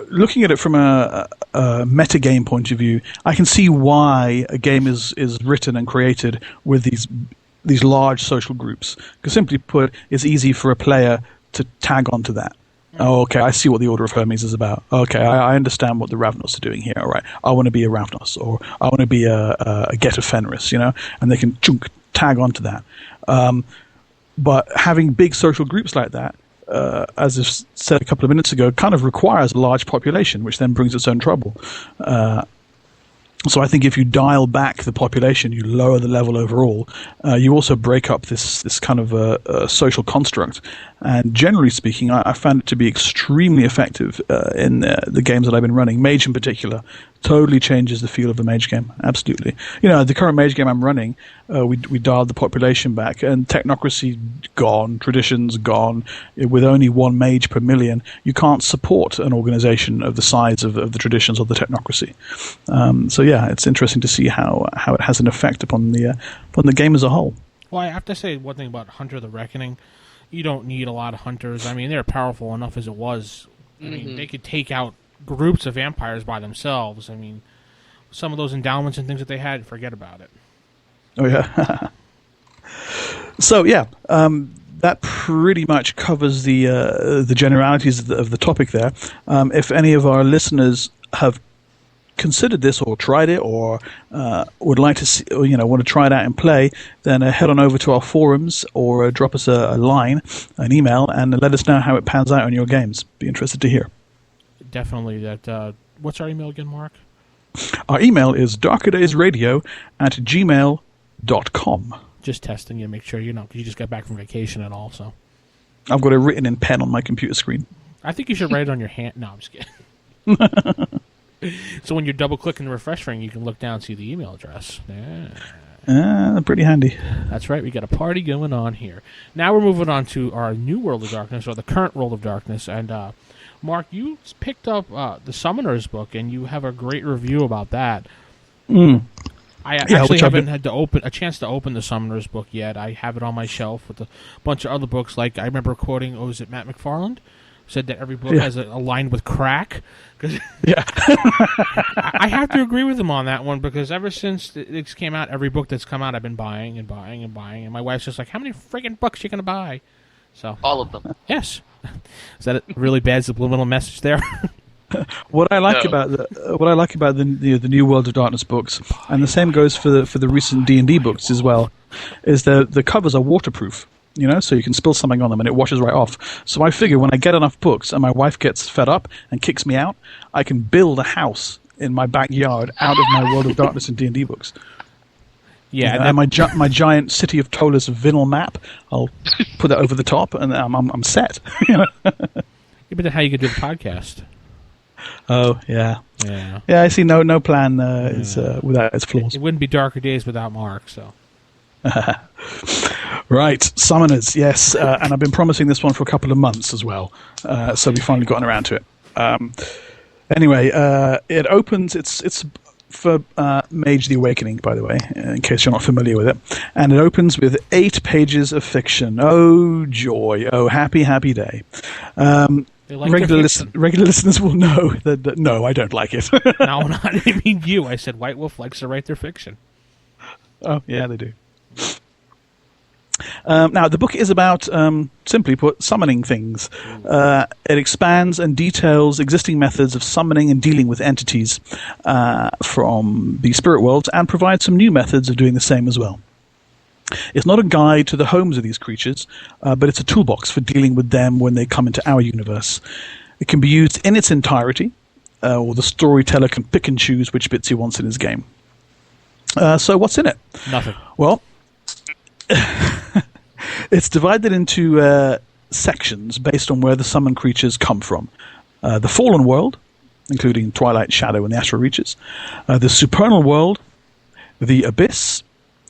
looking at it from a metagame point of view, I can see why a game is written and created with these large social groups. Because simply put, it's easy for a player to tag onto that. Oh, okay, I see what the Order of Hermes is about. Okay, I understand what the Ravnos are doing here. All right, I want to be a Ravnos, or I want to be a Get of Fenris, and they can tag onto that. But having big social groups like that, as I said a couple of minutes ago, kind of requires a large population, which then brings its own trouble. So I think if you dial back the population, you lower the level overall. You also break up this kind of a social construct. And generally speaking, I found it to be extremely effective in the games that I've been running. Mage in particular totally changes the feel of a mage game. Absolutely. The current mage game I'm running, we dialed the population back, and technocracy gone, traditions gone. With only 1 mage per million, you can't support an organization of the size of the traditions or the technocracy. So yeah, it's interesting to see how it has an effect upon the game as a whole. Well, I have to say one thing about Hunter the Reckoning. You don't need a lot of hunters. I mean, they're powerful enough as it was. I mean, they could take out groups of vampires by themselves. I mean, some of those endowments and things that they had, forget about it. Oh, yeah. So, yeah, that pretty much covers the generalities of the topic there. If any of our listeners have considered this or tried it or would like to see, or, want to try it out and play, then head on over to our forums or drop us a line, an email, and let us know how it pans out on your games. Be interested to hear. Definitely. What's our email again, Mark? Our email is darkerdaysradio@gmail.com. Just testing you, make sure you just got back from vacation and all. So I've got it written in pen on my computer screen. I think you should write it on your hand. No, I'm just kidding. So when you're double-clicking the refresh ring, you can look down and see the email address. Yeah. Pretty handy. That's right. We got a party going on here. Now we're moving on to our new World of Darkness, or the current World of Darkness. And Mark, you picked up the Summoner's book, and you have a great review about that. I actually haven't had a chance to open the Summoner's book yet. I have it on my shelf with a bunch of other books. Like I remember quoting, was it Matt McFarland? Said that every book has a line with crack. Yeah. I have to agree with him on that one, because ever since it came out, every book that's come out, I've been buying and buying and buying. And my wife's just like, how many friggin' books are you going to buy? So All of them. yes. Is that a really bad subliminal message there? What I like about the new World of Darkness books, and the same goes for the recent D&D books as well, is the covers are waterproof. So you can spill something on them and it washes right off. So I figure when I get enough books and my wife gets fed up and kicks me out, I can build a house in my backyard out of my World of Darkness and D&D books. Yeah, and my giant City of Tolas vinyl map, I'll put that over the top and I'm set. Yeah, but then how you could do the podcast? Oh yeah. I see. No plan is without its flaws. It wouldn't be Darker Days without Mark. So. Right, Summoners, yes, and I've been promising this one for a couple of months as well, so we finally gotten around to it. Anyway, it opens. It's for Mage the Awakening, by the way, in case you're not familiar with it, and it opens with 8 pages of fiction. Oh joy! Oh happy day. Regular listeners will know that no, I don't like it. No, I mean you. I said White Wolf likes to write their fiction. Oh yeah, they do. Now, the book is about, simply put, summoning things. It expands and details existing methods of summoning and dealing with entities from the spirit worlds, and provides some new methods of doing the same as well. It's not a guide to the homes of these creatures, but it's a toolbox for dealing with them when they come into our universe. It can be used in its entirety, or the storyteller can pick and choose which bits he wants in his game. So what's in it? Nothing. Well, it's divided into sections based on where the summoned creatures come from. The Fallen World, including Twilight, Shadow, and the Astral Reaches. The Supernal World, the Abyss,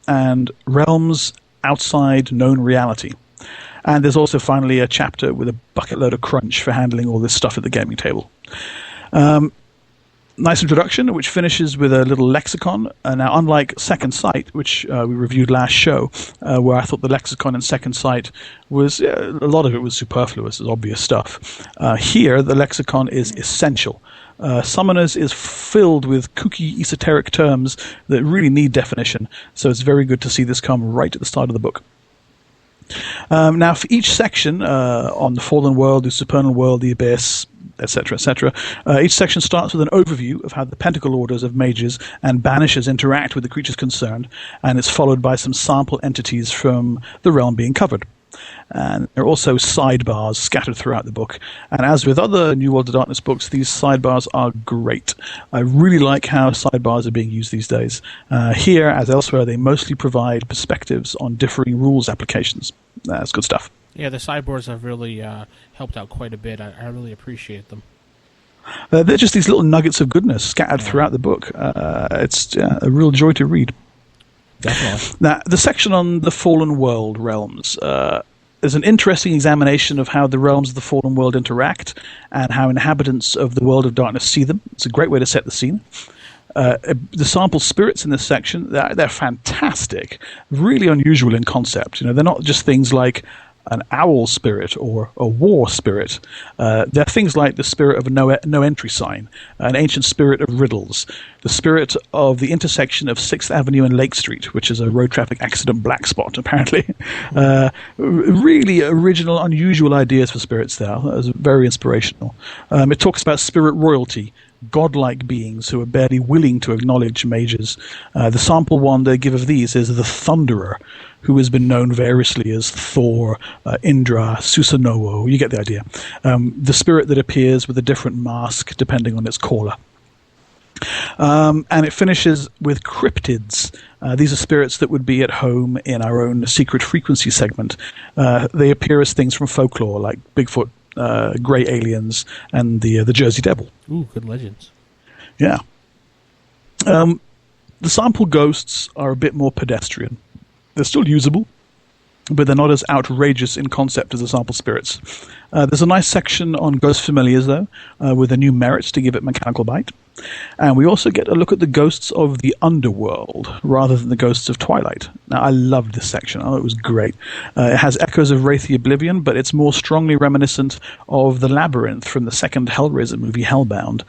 and realms outside known reality. And there's also finally a chapter with a bucket load of crunch for handling all this stuff at the gaming table. Nice introduction, which finishes with a little lexicon. Now, unlike Second Sight, which we reviewed last show, where I thought the lexicon in Second Sight was, a lot of it was superfluous, as obvious stuff. Here, the lexicon is essential. Summoners is filled with kooky, esoteric terms that really need definition, so it's very good to see this come right at the start of the book. Now, for each section on the Fallen World, the Supernal World, the Abyss, etc., each section starts with an overview of how the Pentacle Orders of Mages and Banishers interact with the creatures concerned, and it's followed by some sample entities from the realm being covered. And there are also sidebars scattered throughout the book. And as with other New World of Darkness books, these sidebars are great. I really like how sidebars are being used these days. Here, as elsewhere, they mostly provide perspectives on differing rules applications. That's good stuff. Yeah, the sideboards have really helped out quite a bit. I really appreciate them. They're just these little nuggets of goodness scattered throughout the book. It's a real joy to read. Definitely. Now, the section on the Fallen World realms is an interesting examination of how the realms of the Fallen World interact and how inhabitants of the World of Darkness see them. It's a great way to set the scene. The sample spirits in this section, they're fantastic, really unusual in concept. They're not just things like an owl spirit or a war spirit. They're things like the spirit of a no entry sign, an ancient spirit of riddles, the spirit of the intersection of 6th Avenue and Lake Street, which is a road traffic accident black spot, apparently. Really original, unusual ideas for spirits there. That was very inspirational. It talks about spirit royalty, godlike beings who are barely willing to acknowledge mages. The sample one they give of these is the Thunderer, who has been known variously as Thor, Indra, Susanoo. You get the idea. The spirit that appears with a different mask depending on its caller. And it finishes with cryptids. These are spirits that would be at home in our own secret frequency segment. They appear as things from folklore, like Bigfoot, grey aliens, and the Jersey Devil. Ooh, good legends. Yeah. The sample ghosts are a bit more pedestrian. They're still usable, but they're not as outrageous in concept as the sample spirits. There's a nice section on ghost familiars, though, with a new merit to give it mechanical bite. And we also get a look at the ghosts of the underworld, rather than the ghosts of Twilight. Now, I loved this section. Oh, it was great. It has echoes of Wraith the Oblivion, but it's more strongly reminiscent of the Labyrinth from the second Hellraiser movie, Hellbound.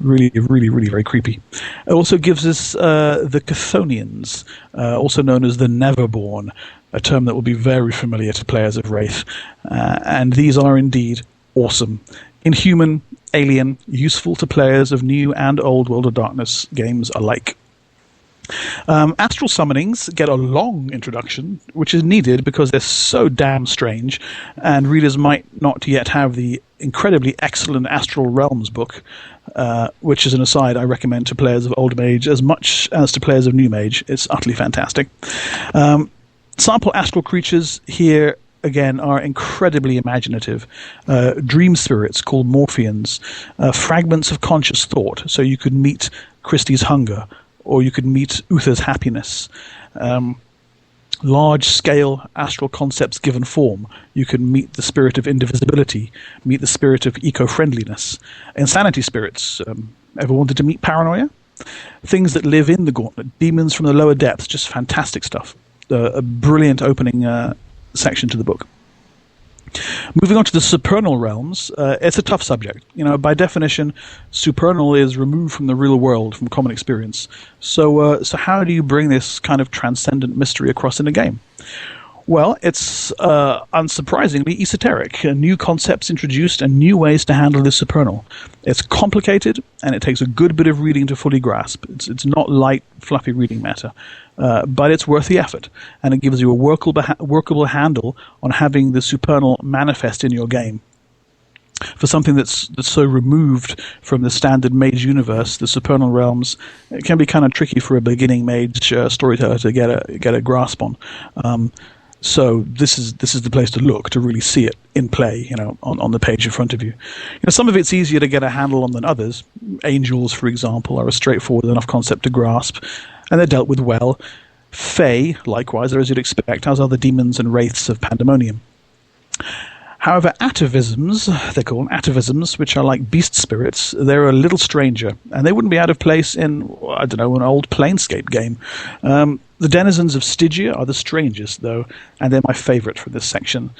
Really, really, really very creepy. It also gives us the Chthonians, also known as the Neverborn, a term that will be very familiar to players of Wraith. And these are indeed awesome. Inhuman, alien, useful to players of new and old World of Darkness games alike. Astral summonings get a long introduction, which is needed because they're so damn strange, and readers might not yet have the incredibly excellent Astral Realms book, which, as an aside, I recommend to players of Old Mage as much as to players of New Mage. It's utterly fantastic. Sample astral creatures here, again, are incredibly imaginative. Dream spirits called Morphians, fragments of conscious thought, so you could meet Christie's hunger, or you could meet Uther's happiness. Large-scale astral concepts given form. You can meet the spirit of indivisibility, meet the spirit of eco-friendliness. Insanity spirits. Ever wanted to meet paranoia? Things that live in the gauntlet. Demons from the lower depths. Just fantastic stuff. A brilliant opening section to the book. Moving on to the supernal realms, it's a tough subject. By definition, supernal is removed from the real world, from common experience. So how do you bring this kind of transcendent mystery across in a game? Well, it's unsurprisingly esoteric. New concepts introduced and new ways to handle the supernal. It's complicated, and it takes a good bit of reading to fully grasp. It's not light, fluffy reading matter, but it's worth the effort, and it gives you a workable handle on having the supernal manifest in your game. For something that's so removed from the standard mage universe, the supernal realms, it can be kind of tricky for a beginning mage storyteller to get a grasp on. So this is the place to look to really see it in play, on the page in front of you. Some of it's easier to get a handle on than others. Angels, for example, are a straightforward enough concept to grasp, and they're dealt with well. Fae, likewise, are as you'd expect, as are the demons and wraiths of Pandemonium. However, atavisms, they're called atavisms, which are like beast spirits, they're a little stranger, and they wouldn't be out of place in, an old Planescape game. The denizens of Stygia are the strangest, though, and they're my favorite for this section.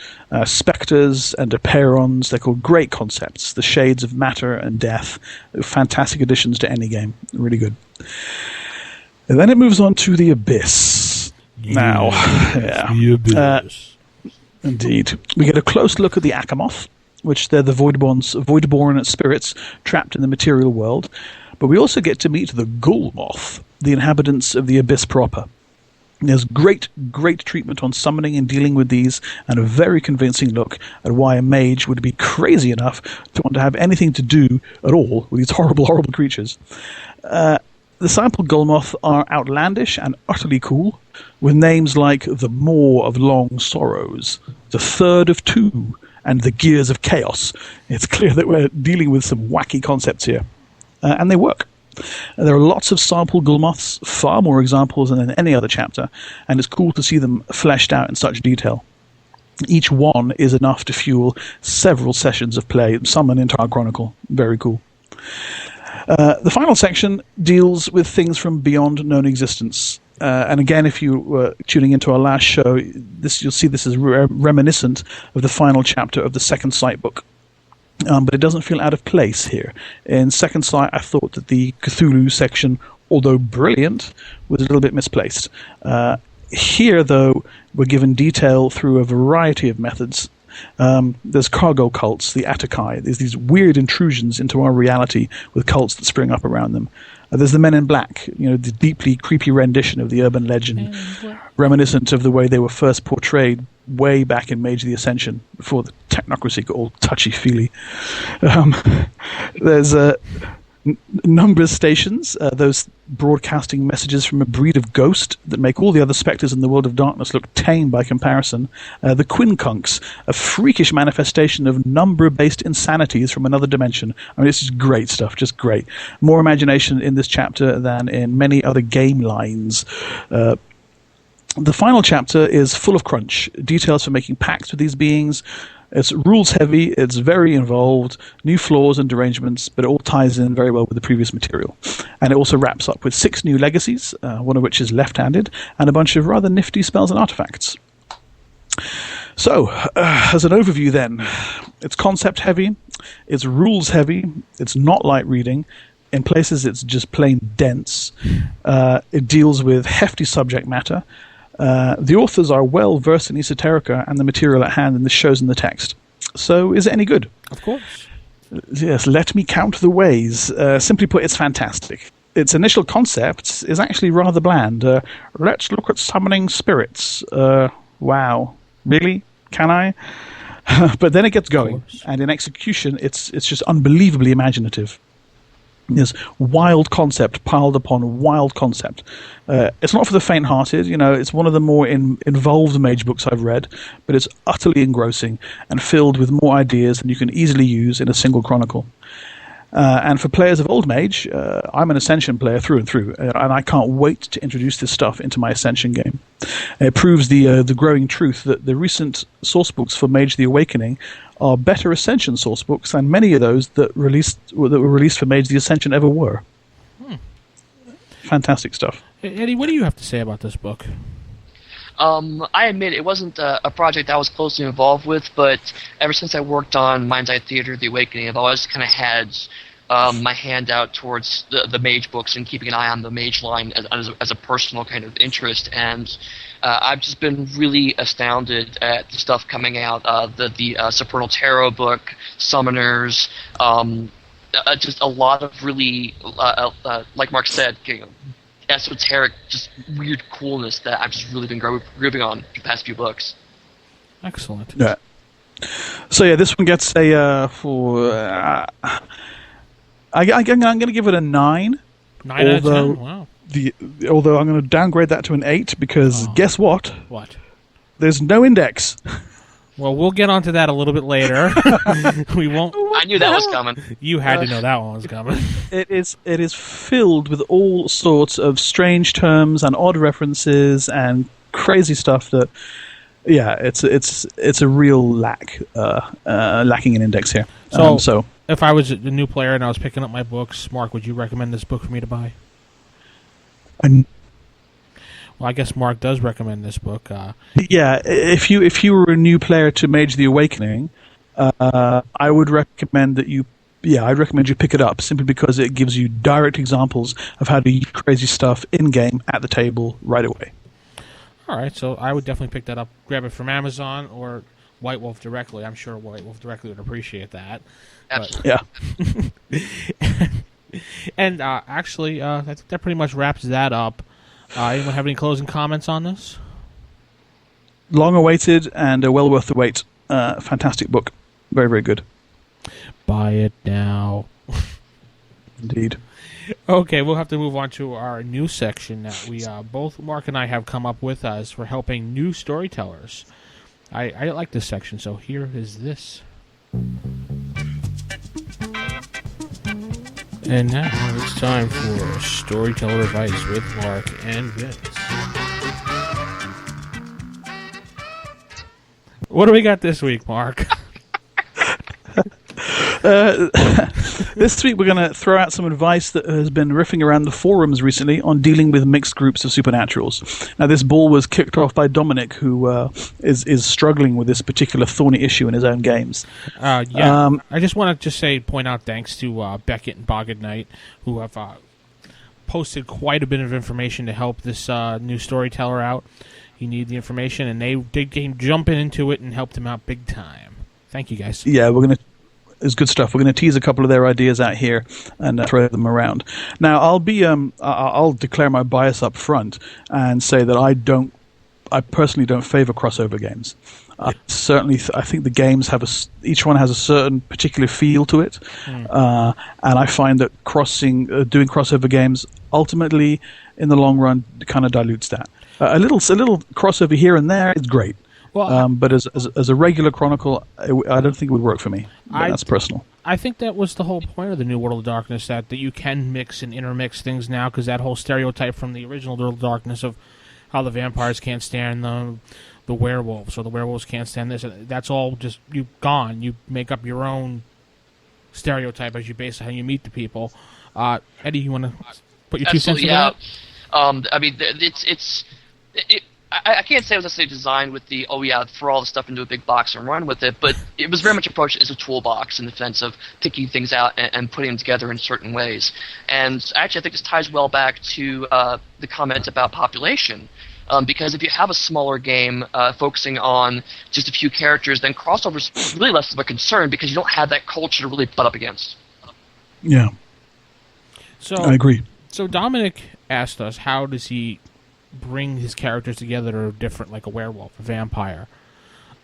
Spectres and Aperons, they're called great concepts, the shades of matter and death, fantastic additions to any game, really good. And then it moves on to the Abyss. Now, the Abyss. Indeed. We get a close look at the Akamoth, which they're the voidborn spirits trapped in the material world. But we also get to meet the Gulmoth, the inhabitants of the Abyss proper. There's great treatment on summoning and dealing with these, and a very convincing look at why a mage would be crazy enough to want to have anything to do at all with these horrible, horrible creatures. The sample Gulmoth are outlandish and utterly cool, with names like the Maw of Long Sorrows, the Third of Two, and the Gears of Chaos. It's clear that we're dealing with some wacky concepts here, and they work. There are lots of sample Gulmoths, far more examples than in any other chapter, and it's cool to see them fleshed out in such detail. Each one is enough to fuel several sessions of play, some an entire chronicle. Very cool. The final section deals with things from beyond known existence. And again, if you were tuning into our last show, you'll see this is reminiscent of the final chapter of the Second Sight book. But it doesn't feel out of place here. In Second Sight, I thought that the Cthulhu section, although brilliant, was a little bit misplaced. Here, though, we're given detail through a variety of methods. There's cargo cults, the Atakai. There's these weird intrusions into our reality with cults that spring up around them. There's the Men in Black, the deeply creepy rendition of the urban legend, reminiscent of the way they were first portrayed way back in Mage of the Ascension, before the technocracy got all touchy-feely. There's Number stations, those broadcasting messages from a breed of ghost that make all the other spectres in the world of darkness look tame by comparison. The quincunx, a freakish manifestation of number-based insanities from another dimension. I mean, this is great stuff, just great. More imagination in this chapter than in many other game lines. The final chapter is full of crunch, details for making pacts with these beings. It's rules heavy, it's very involved, new flaws and derangements, but it all ties in very well with the previous material. And it also wraps up with 6 new legacies, one of which is left-handed, and a bunch of rather nifty spells and artifacts. So, as an overview then, it's concept heavy, it's rules heavy, it's not light reading. In places it's just plain dense. It deals with hefty subject matter. The authors are well versed in esoterica and the material at hand, and this shows in the text. So, is it any good? Of course. Yes, let me count the ways. Simply put, it's fantastic. Its initial concept is actually rather bland. Let's look at summoning spirits. Wow. Really? Can I? But then it gets going, and in execution, it's just unbelievably imaginative. There's wild concept piled upon wild concept. It's not for the faint-hearted. It's one of the more involved mage books I've read, but it's utterly engrossing and filled with more ideas than you can easily use in a single chronicle. And for players of Old Mage, I'm an Ascension player through and through, and I can't wait to introduce this stuff into my Ascension game. It proves the growing truth that the recent sourcebooks for Mage the Awakening are better Ascension sourcebooks than many of those that were released for Mage the Ascension ever were. Fantastic stuff. Hey, Eddie, what do you have to say about this book? I admit it wasn't a project I was closely involved with, but ever since I worked on Mind's Eye Theater, The Awakening, I've always kind of had my hand out towards the mage books and keeping an eye on the mage line as a personal kind of interest. And I've just been really astounded at the stuff coming out. The Supernal Tarot book, Summoners, just a lot of really, like Mark said, esoteric, just weird coolness that I've just really been grooving on the past few books. Excellent. Yeah. So yeah, this one gets a I'm going to give it a 9. 9 out of 10? Wow. Although I'm going to downgrade that to an 8 because guess what? What? There's no index. Well, we'll get onto that a little bit later. We won't. I knew that was coming. You had to know that one was coming. It is filled with all sorts of strange terms and odd references and crazy stuff that, yeah, it's a real lacking in index here. So if I was a new player and I was picking up my books, Mark, would you recommend this book for me to buy? Well, I guess Mark does recommend this book. Yeah, if you were a new player to Mage the Awakening, I would recommend that you. Yeah, I'd recommend you pick it up simply because it gives you direct examples of how to use crazy stuff in game at the table right away. All right, so I would definitely pick that up, grab it from Amazon or White Wolf directly. I'm sure White Wolf directly would appreciate that. Absolutely. Yeah. And actually, that pretty much wraps that up. Anyone have any closing comments on this? Long awaited and well worth the wait. Fantastic book. Very, very good. Buy it now. Indeed. Okay, we'll have to move on to our new section that we both Mark and I have come up with as for helping new storytellers. I like this section, so here is this. And now it's time for Storyteller Advice with Mark and Vince. What do we got this week, Mark? This week we're going to throw out some advice that has been riffing around the forums recently on dealing with mixed groups of supernaturals. Now, this ball was kicked off by Dominic, who is struggling with this particular thorny issue in his own games. I just want to point out thanks to Beckett and Bogged Knight, who have posted quite a bit of information to help this new storyteller out. He needed the information, and they came jumping into it and helped him out big time. Thank you, guys. Yeah, it's good stuff. We're going to tease a couple of their ideas out here and throw them around. Now, I'll declare my bias up front and say that I personally don't favor crossover games. Certainly, I think the games have each one has a certain particular feel to it, and I find that doing crossover games ultimately, in the long run, kind of dilutes that. A little crossover here and there is great. Well, but as a regular Chronicle, I don't think it would work for me. That's personal. I think that was the whole point of the New World of Darkness, that you can mix and intermix things now, because that whole stereotype from the original World of Darkness of how the vampires can't stand the werewolves, or the werewolves can't stand this, that's all just gone. You make up your own stereotype as you base how you meet the people. Eddie, you want to put your 2 cents into that? I mean, I can't say it was necessarily designed with throw all the stuff into a big box and run with it, but it was very much approached as a toolbox in the sense of picking things out and putting them together in certain ways. And actually, I think this ties well back to the comment about population. Because if you have a smaller game focusing on just a few characters, then crossovers is really less of a concern because you don't have that culture to really butt up against. Yeah. So I agree. So Dominic asked us, how does he bring his characters together that are different, like a werewolf, a vampire?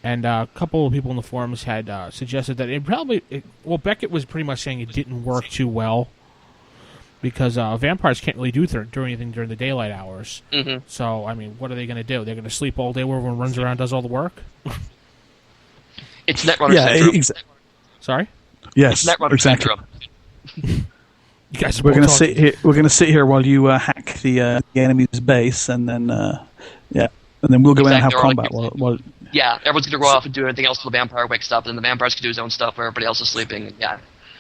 And a couple of people in the forums had suggested that Beckett was pretty much saying it didn't work too well, because vampires can't really do anything during the daylight hours. Mm-hmm. So, I mean, what are they going to do? They're going to sleep all day where everyone runs around and does all the work? It's Netrunner syndrome. Sorry? Yes, it's Netrunner syndrome. You guys we're going to sit here while you hack the enemy's base, and then we'll go in and have combat. Yeah, everyone's going to go off and do anything else till the vampire wakes up, and then the vampire's going to do his own stuff where everybody else is sleeping. Yeah.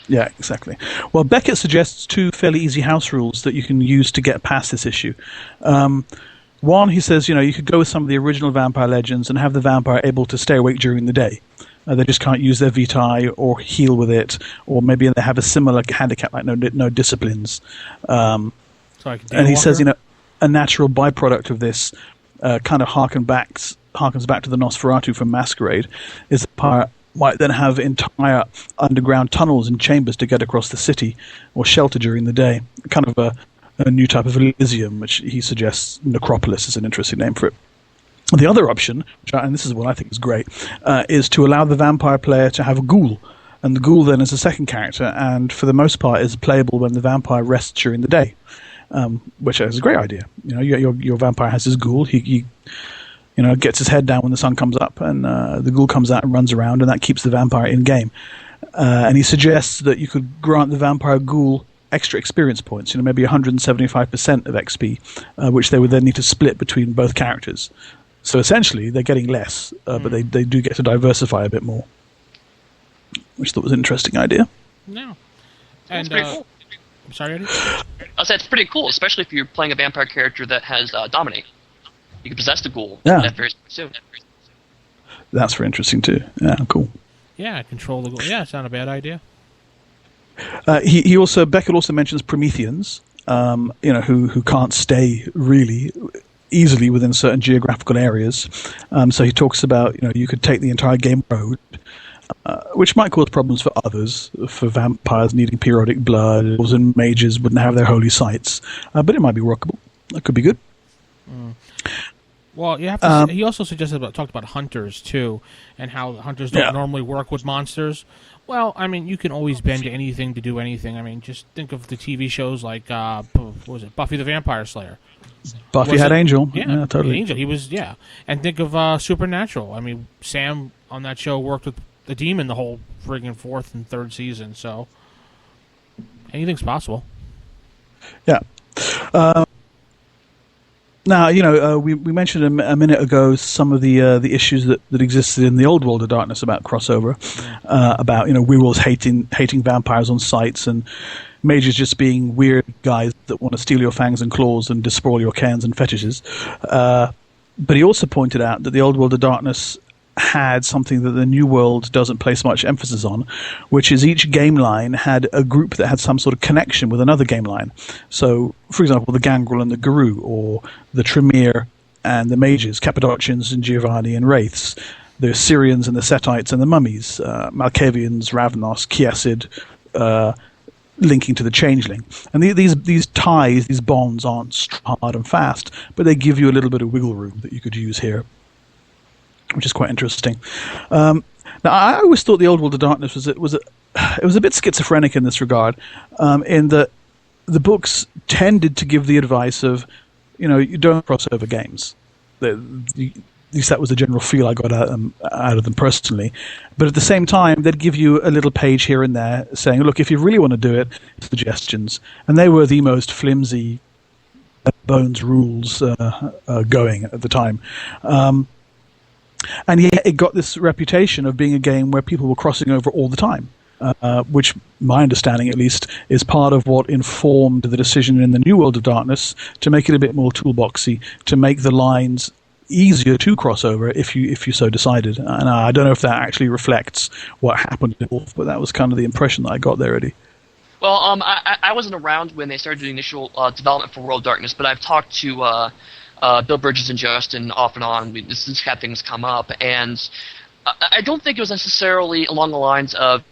Yeah, exactly. Well, Beckett suggests 2 fairly easy house rules that you can use to get past this issue. One, he says, you could go with some of the original vampire legends and have the vampire able to stay awake during the day. They just can't use their vitae or heal with it, or maybe they have a similar handicap like no disciplines. And he says, a natural byproduct of this kind of harkens back to the Nosferatu from Masquerade, is the vampire might then have entire underground tunnels and chambers to get across the city or shelter during the day. Kind of a new type of Elysium, which he suggests Necropolis is an interesting name for it. The other option, and this is what I think is great, is to allow the vampire player to have a ghoul. And the ghoul then is a second character, and for the most part is playable when the vampire rests during the day, which is a great idea. Your vampire has his ghoul. He gets his head down when the sun comes up, and the ghoul comes out and runs around, and that keeps the vampire in game. And he suggests that you could grant the vampire ghoul extra experience points, maybe 175% of XP, which they would then need to split between both characters. So essentially, they're getting less, but they do get to diversify a bit more, which I thought was an interesting idea. No. And pretty cool. I'm sorry, Eddie? I said it's pretty cool, especially if you're playing a vampire character that has Dominate. You can possess the ghoul. Yeah. Very soon. That's very interesting too. Yeah, cool. Yeah, control the ghoul. Yeah, it's not a bad idea. Beckett also mentions Prometheans, who can't stay really easily within certain geographical areas. So he talks about, you could take the entire game road, which might cause problems for others, for vampires needing periodic blood, and mages wouldn't have their holy sites, but it might be workable. That could be good. Well, you have to. He also talked about hunters too, and how hunters don't normally work with monsters. Well, I mean, you can always bend anything to do anything. I mean, just think of the TV shows like what was it, Buffy the Vampire Slayer. Buffy had Angel. Yeah, totally. Angel. He was and think of Supernatural. I mean, Sam on that show worked with the demon the whole friggin' 4th and 3rd season. So anything's possible. Yeah. Now, we mentioned a minute ago some of the issues that existed in the old World of Darkness about crossover, about werewolves hating vampires on sites, and mages just being weird guys that want to steal your fangs and claws and despoil your cairns and fetishes. But he also pointed out that the old World of Darkness had something that the New World doesn't place much emphasis on, which is each game line had a group that had some sort of connection with another game line. So, for example, the Gangrel and the Guru, or the Tremere and the Mages, Cappadocians and Giovanni and Wraiths, the Syrians and the Setites and the Mummies, Malkavians, Ravnos, Kiasid, linking to the Changeling. And these ties, these bonds aren't hard and fast, but they give you a little bit of wiggle room that you could use here. which is quite interesting. Now, I always thought the Old World of Darkness was a bit schizophrenic in this regard, in that the books tended to give the advice of, you don't cross over games. At least that was the general feel I got out of them personally. But at the same time, they'd give you a little page here and there saying, look, if you really want to do it, suggestions. And they were the most flimsy bones rules going at the time. And yet it got this reputation of being a game where people were crossing over all the time. Which, my understanding at least, is part of what informed the decision in the New World of Darkness to make it a bit more toolboxy, to make the lines easier to cross over if you so decided. And I don't know if that actually reflects what happened in Wolf, but that was kind of the impression that I got there, Eddie. Well, I wasn't around when they started doing the initial development for World of Darkness, but I've talked to Bill Bridges and Justin off and on. This has had things come up, and I don't think it was necessarily along the lines of,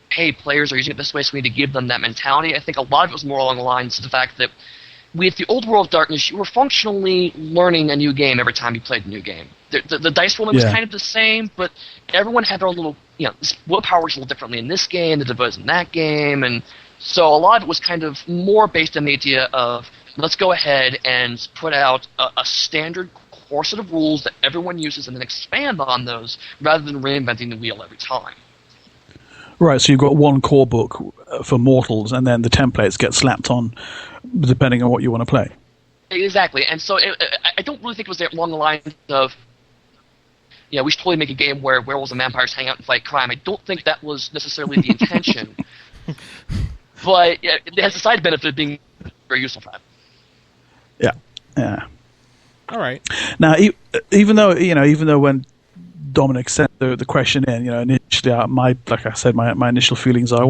hey, players are using it this way, so we need to give them that mentality. I think a lot of it was more along the lines of the fact that with the Old World of Darkness, you were functionally learning a new game every time you played a new game. The dice rolling was kind of the same, but everyone had their own little, willpower works a little differently in this game, the device in that game, and so a lot of it was kind of more based on the idea of, let's go ahead and put out a standard core set of rules that everyone uses and then expand on those, rather than reinventing the wheel every time. Right, so you've got one core book for mortals, and then the templates get slapped on depending on what you want to play. Exactly, and so I don't really think it was along the lines of, we should totally make a game where werewolves and vampires hang out and fight crime. I don't think that was necessarily the intention, but it has a side benefit of being very useful for that. Yeah. All right. Now, even though when Dominic sent the question in, initially, like I said, my initial feelings are,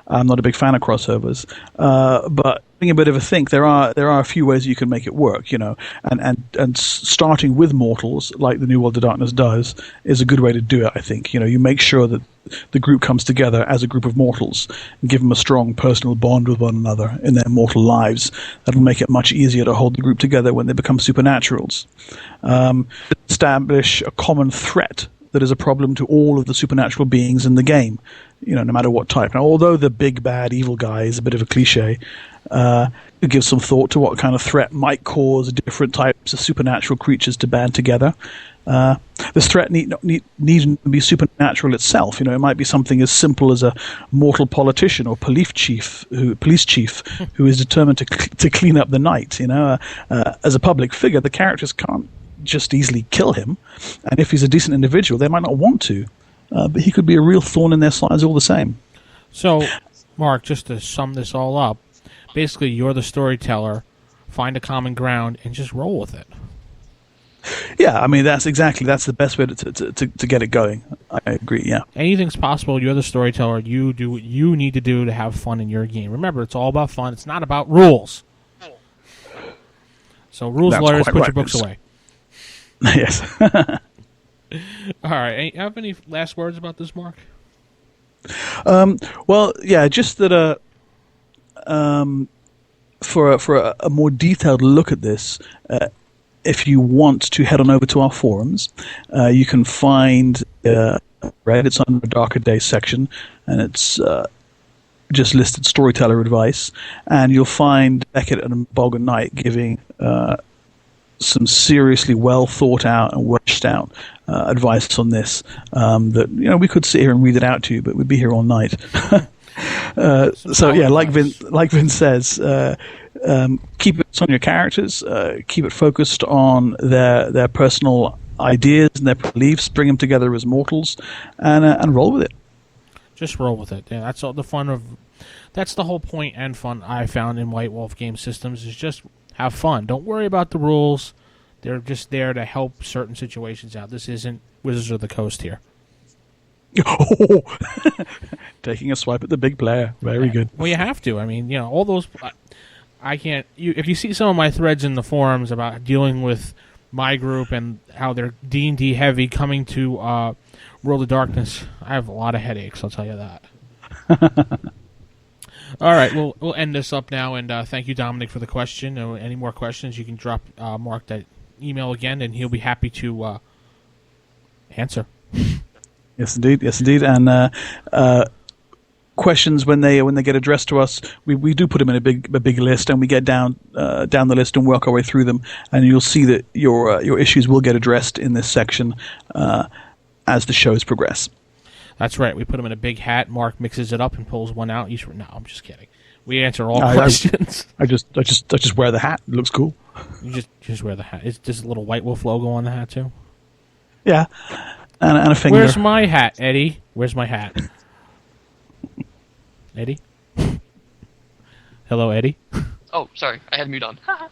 I'm not a big fan of crossovers, but having a bit of a think, there are a few ways you can make it work, and starting with mortals, like the New World of Darkness does, is a good way to do it. I think, you make sure that the group comes together as a group of mortals and give them a strong personal bond with one another in their mortal lives. That'll make it much easier to hold the group together when they become supernaturals. Establish a common threat that is a problem to all of the supernatural beings in the game, no matter what type. Now, although the big bad evil guy is a bit of a cliche, you give some thought to what kind of threat might cause different types of supernatural creatures to band together. This threat need not be supernatural itself. It might be something as simple as a mortal politician or police chief who is determined to clean up the night. As a public figure, the characters can't just easily kill him, and if he's a decent individual, they might not want to, but he could be a real thorn in their sides all the same. So, Mark, just to sum this all up, basically you're the storyteller, find a common ground, and just roll with it. Yeah, I mean, that's the best way to get it going. I agree, yeah. Anything's possible. You're the storyteller. You do what you need to do to have fun in your game. Remember, it's all about fun. It's not about rules. So, lawyers, put your books away. Yes. All right. You have any last words about this, Mark? Well, yeah, just that for a more detailed look at this, if you want to head on over to our forums, you can find it's under the Darker Days section, and it's just listed storyteller advice, and you'll find Beckett and Bog and Knight giving some seriously well thought out and washed out advice on this that we could sit here and read it out to you, but we'd be here all night. So yeah, like Vin says, keep it on your characters, keep it focused on their personal ideas and their beliefs, bring them together as mortals, and roll with it. Just roll with it. Yeah, that's all the fun of. That's the whole point and fun I found in White Wolf game systems is just have fun. Don't worry about the rules. They're just there to help certain situations out. This isn't Wizards of the Coast here. Oh, taking a swipe at the big player. Very good. Well, you have to. I mean, all those. I can't. If you see some of my threads in the forums about dealing with my group and how they're D&D heavy coming to World of Darkness, I have a lot of headaches. I'll tell you that. All right, we'll end this up now, and thank you, Dominic, for the question. Any more questions, you can drop Mark that email again, and he'll be happy to answer. Yes, indeed. Yes, indeed. And questions when they get addressed to us, we do put them in a big list, and we get down the list and work our way through them. And you'll see that your issues will get addressed in this section as the shows progress. That's right. We put them in a big hat. Mark mixes it up and pulls one out. No, I'm just kidding. We answer all questions. I just wear the hat. It looks cool. You just wear the hat. Is this a little White Wolf logo on the hat too? Yeah, and a finger. Where's my hat, Eddie? Where's my hat? Eddie? Hello, Eddie? Oh, sorry. I had mute on. I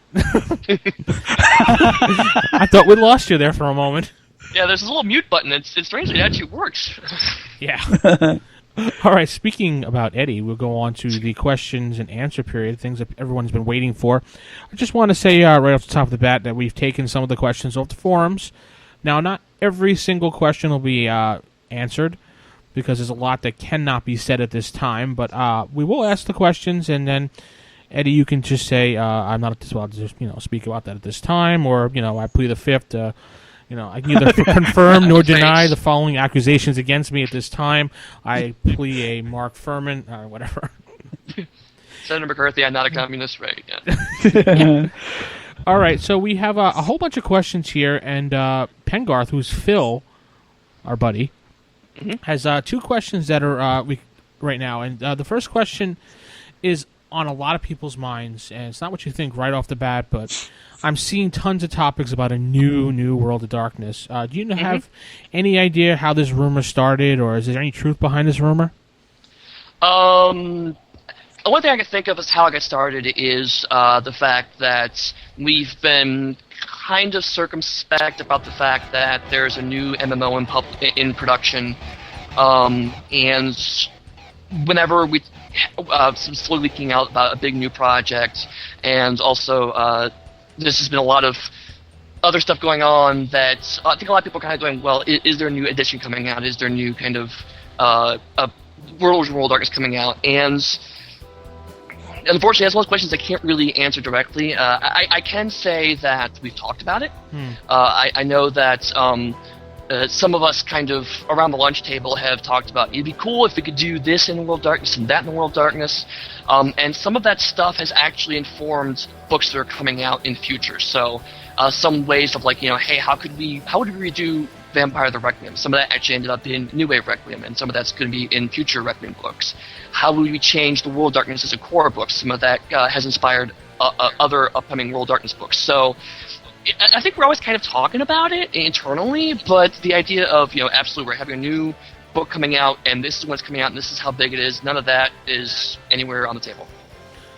thought we lost you there for a moment. Yeah, there's this little mute button. It's strangely, it actually works. Yeah. All right, speaking about Eddie, we'll go on to the questions and answer period, things that everyone's been waiting for. I just want to say right off the top of the bat that we've taken some of the questions off the forums. Now, not every single question will be answered, because there's a lot that cannot be said at this time, but we will ask the questions, and then, Eddie, you can just say, I'm not allowed to just, speak about that at this time, or, I plead the fifth, I can neither confirm nor deny the following accusations against me at this time. I plea a Mark Furman, or whatever. Senator McCarthy, I'm not a communist, right? Yeah. All right, so we have a whole bunch of questions here, and Pengarth, who's Phil, our buddy, has two questions that are right now. And the first question is on a lot of people's minds, and it's not what you think right off the bat, but I'm seeing tons of topics about a new World of Darkness. Do you have any idea how this rumor started, or is there any truth behind this rumor? One thing I can think of as how it got started is the fact that we've been kind of circumspect about the fact that there's a new MMO in production, and whenever we slowly leaking out about a big new project, and also this has been a lot of other stuff going on that I think a lot of people are kind of going, well, is there a new edition coming out? Is there a new kind of World of Darkness coming out? And unfortunately, that's one of those questions I can't really answer directly. I can say that we've talked about it. I know that some of us kind of around the lunch table have talked about it'd be cool if we could do this in the World of Darkness and that in the World of Darkness. And some of that stuff has actually informed books that are coming out in future. So some ways of like, hey, how would we redo Vampire the Requiem? Some of that actually ended up in New Wave Requiem, and some of that's going to be in future Requiem books. How would we change the World of Darkness as a core book? Some of that has inspired other upcoming World of Darkness books. So I think we're always kind of talking about it internally, but the idea of, absolutely, we're having a new book coming out, and this is when it's coming out, and this is how big it is, none of that is anywhere on the table.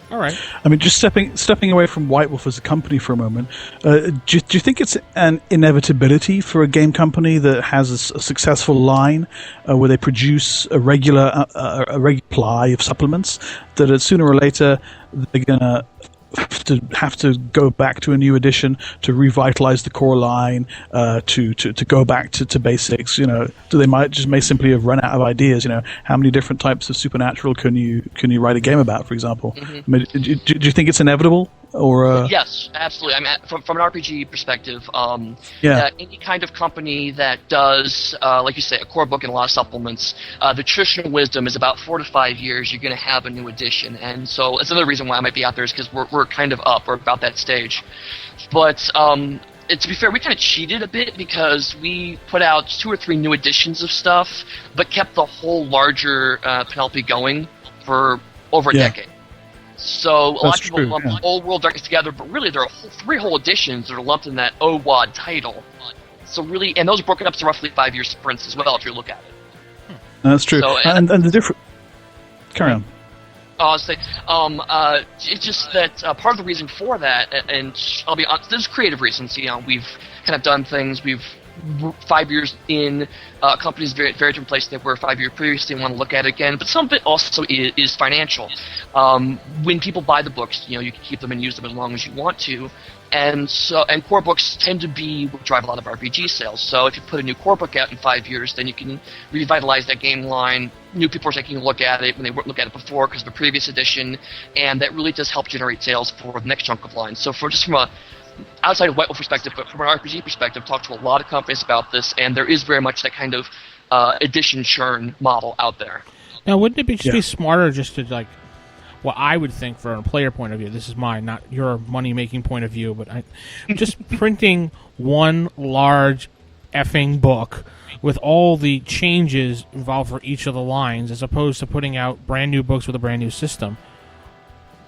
All right. I mean, just stepping away from White Wolf as a company for a moment, do you think it's an inevitability for a game company that has a successful line where they produce a regular supply of supplements, that sooner or later they're going to have to go back to a new edition to revitalize the core line, to go back to basics? They may simply have run out of ideas. How many different types of supernatural can you write a game about, for example? I mean, do you think it's inevitable? Or yes, absolutely. I mean, from an RPG perspective, any kind of company that does, like you say, a core book and a lot of supplements, the traditional wisdom is about 4 to 5 years you're going to have a new edition, and so it's another reason why I might be out there is because we're kind of up, we're about that stage. But to be fair, we kind of cheated a bit because we put out 2 or 3 new editions of stuff, but kept the whole larger Penelope going for over a decade. So a lot of people lump Old World Darkness together, but really there are 3 whole editions that are lumped in that OWAD title. So really, and those are broken up to roughly 5-year sprints as well, if you look at it. That's true. So, and the different. Carry on. I'll say, it's just that part of the reason for that, and I'll be honest, there's creative reasons. We've kind of done things. We've 5 years in, companies very different place than they were 5 years previously and want to look at it again. But some of it also is financial. When people buy the books, you can keep them and use them as long as you want to. And core books tend to be what drive a lot of RPG sales. So if you put a new core book out in 5 years, then you can revitalize that game line. New people are taking a look at it when they weren't looking at it before because of the previous edition, and that really does help generate sales for the next chunk of lines. So from a outside of White Wolf perspective, but from an RPG perspective, talked to a lot of companies about this, and there is very much that kind of edition churn model out there. Now, wouldn't it be smarter just to like? Well, I would think from a player point of view, this is mine, not your money-making point of view, but just printing one large effing book with all the changes involved for each of the lines, as opposed to putting out brand new books with a brand new system.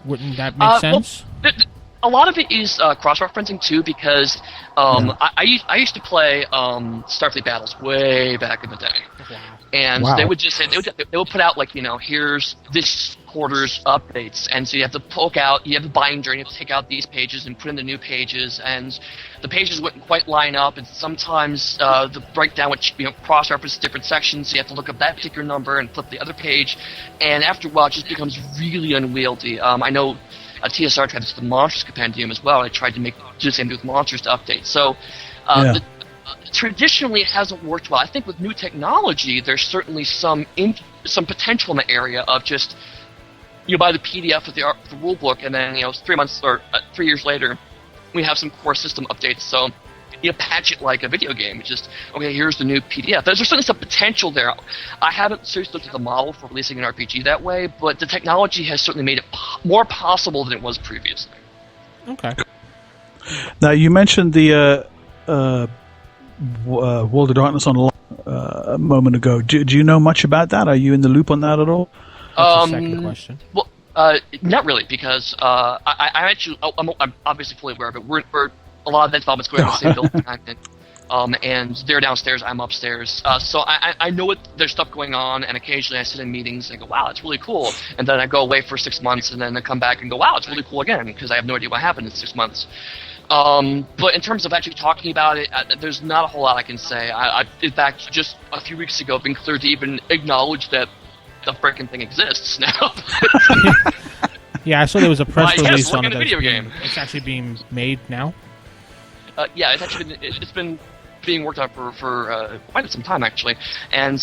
Wouldn't that make sense? Well, a lot of it is cross-referencing too, because I used to play Starfleet Battles way back in the day, and they would just say they would put out like, here's this quarter's updates, and so you have to poke out, you have a binder, and you have to take out these pages and put in the new pages, and the pages wouldn't quite line up, and sometimes the breakdown would cross-reference different sections, so you have to look up that particular number and flip the other page, and after a while it just becomes really unwieldy. I know TSR tried this with the Monsters Compendium as well. I tried to do the same thing with Monsters to update. So traditionally it hasn't worked well. I think with new technology, there's certainly some potential in the area of just you buy the PDF with the rule book, and then 3 months or 3 years later, we have some core system updates. So you patch it like a video game. It's just, okay, here's the new PDF. There's certainly some potential there. I haven't seriously looked at the model for releasing an RPG that way, but the technology has certainly made it more possible than it was previously. Okay. Now, you mentioned the World of Darkness Online a moment ago. Do you know much about that? Are you in the loop on that at all? That's the second question. Well, not really, because I'm obviously fully aware of it. We're a lot of that development's going on in the same building I'm in. And they're downstairs, I'm upstairs. So I know there's stuff going on, and occasionally I sit in meetings and go, wow, it's really cool. And then I go away for 6 months, and then I come back and go, wow, it's really cool again, because I have no idea what happened in 6 months. But in terms of actually talking about it, there's not a whole lot I can say. In fact, just a few weeks ago, I've been cleared to even acknowledge that the frickin' thing exists now. Yeah, I saw there was a press release on it. Video game. It's actually being made now. Yeah, it's been being worked on for quite some time, actually. And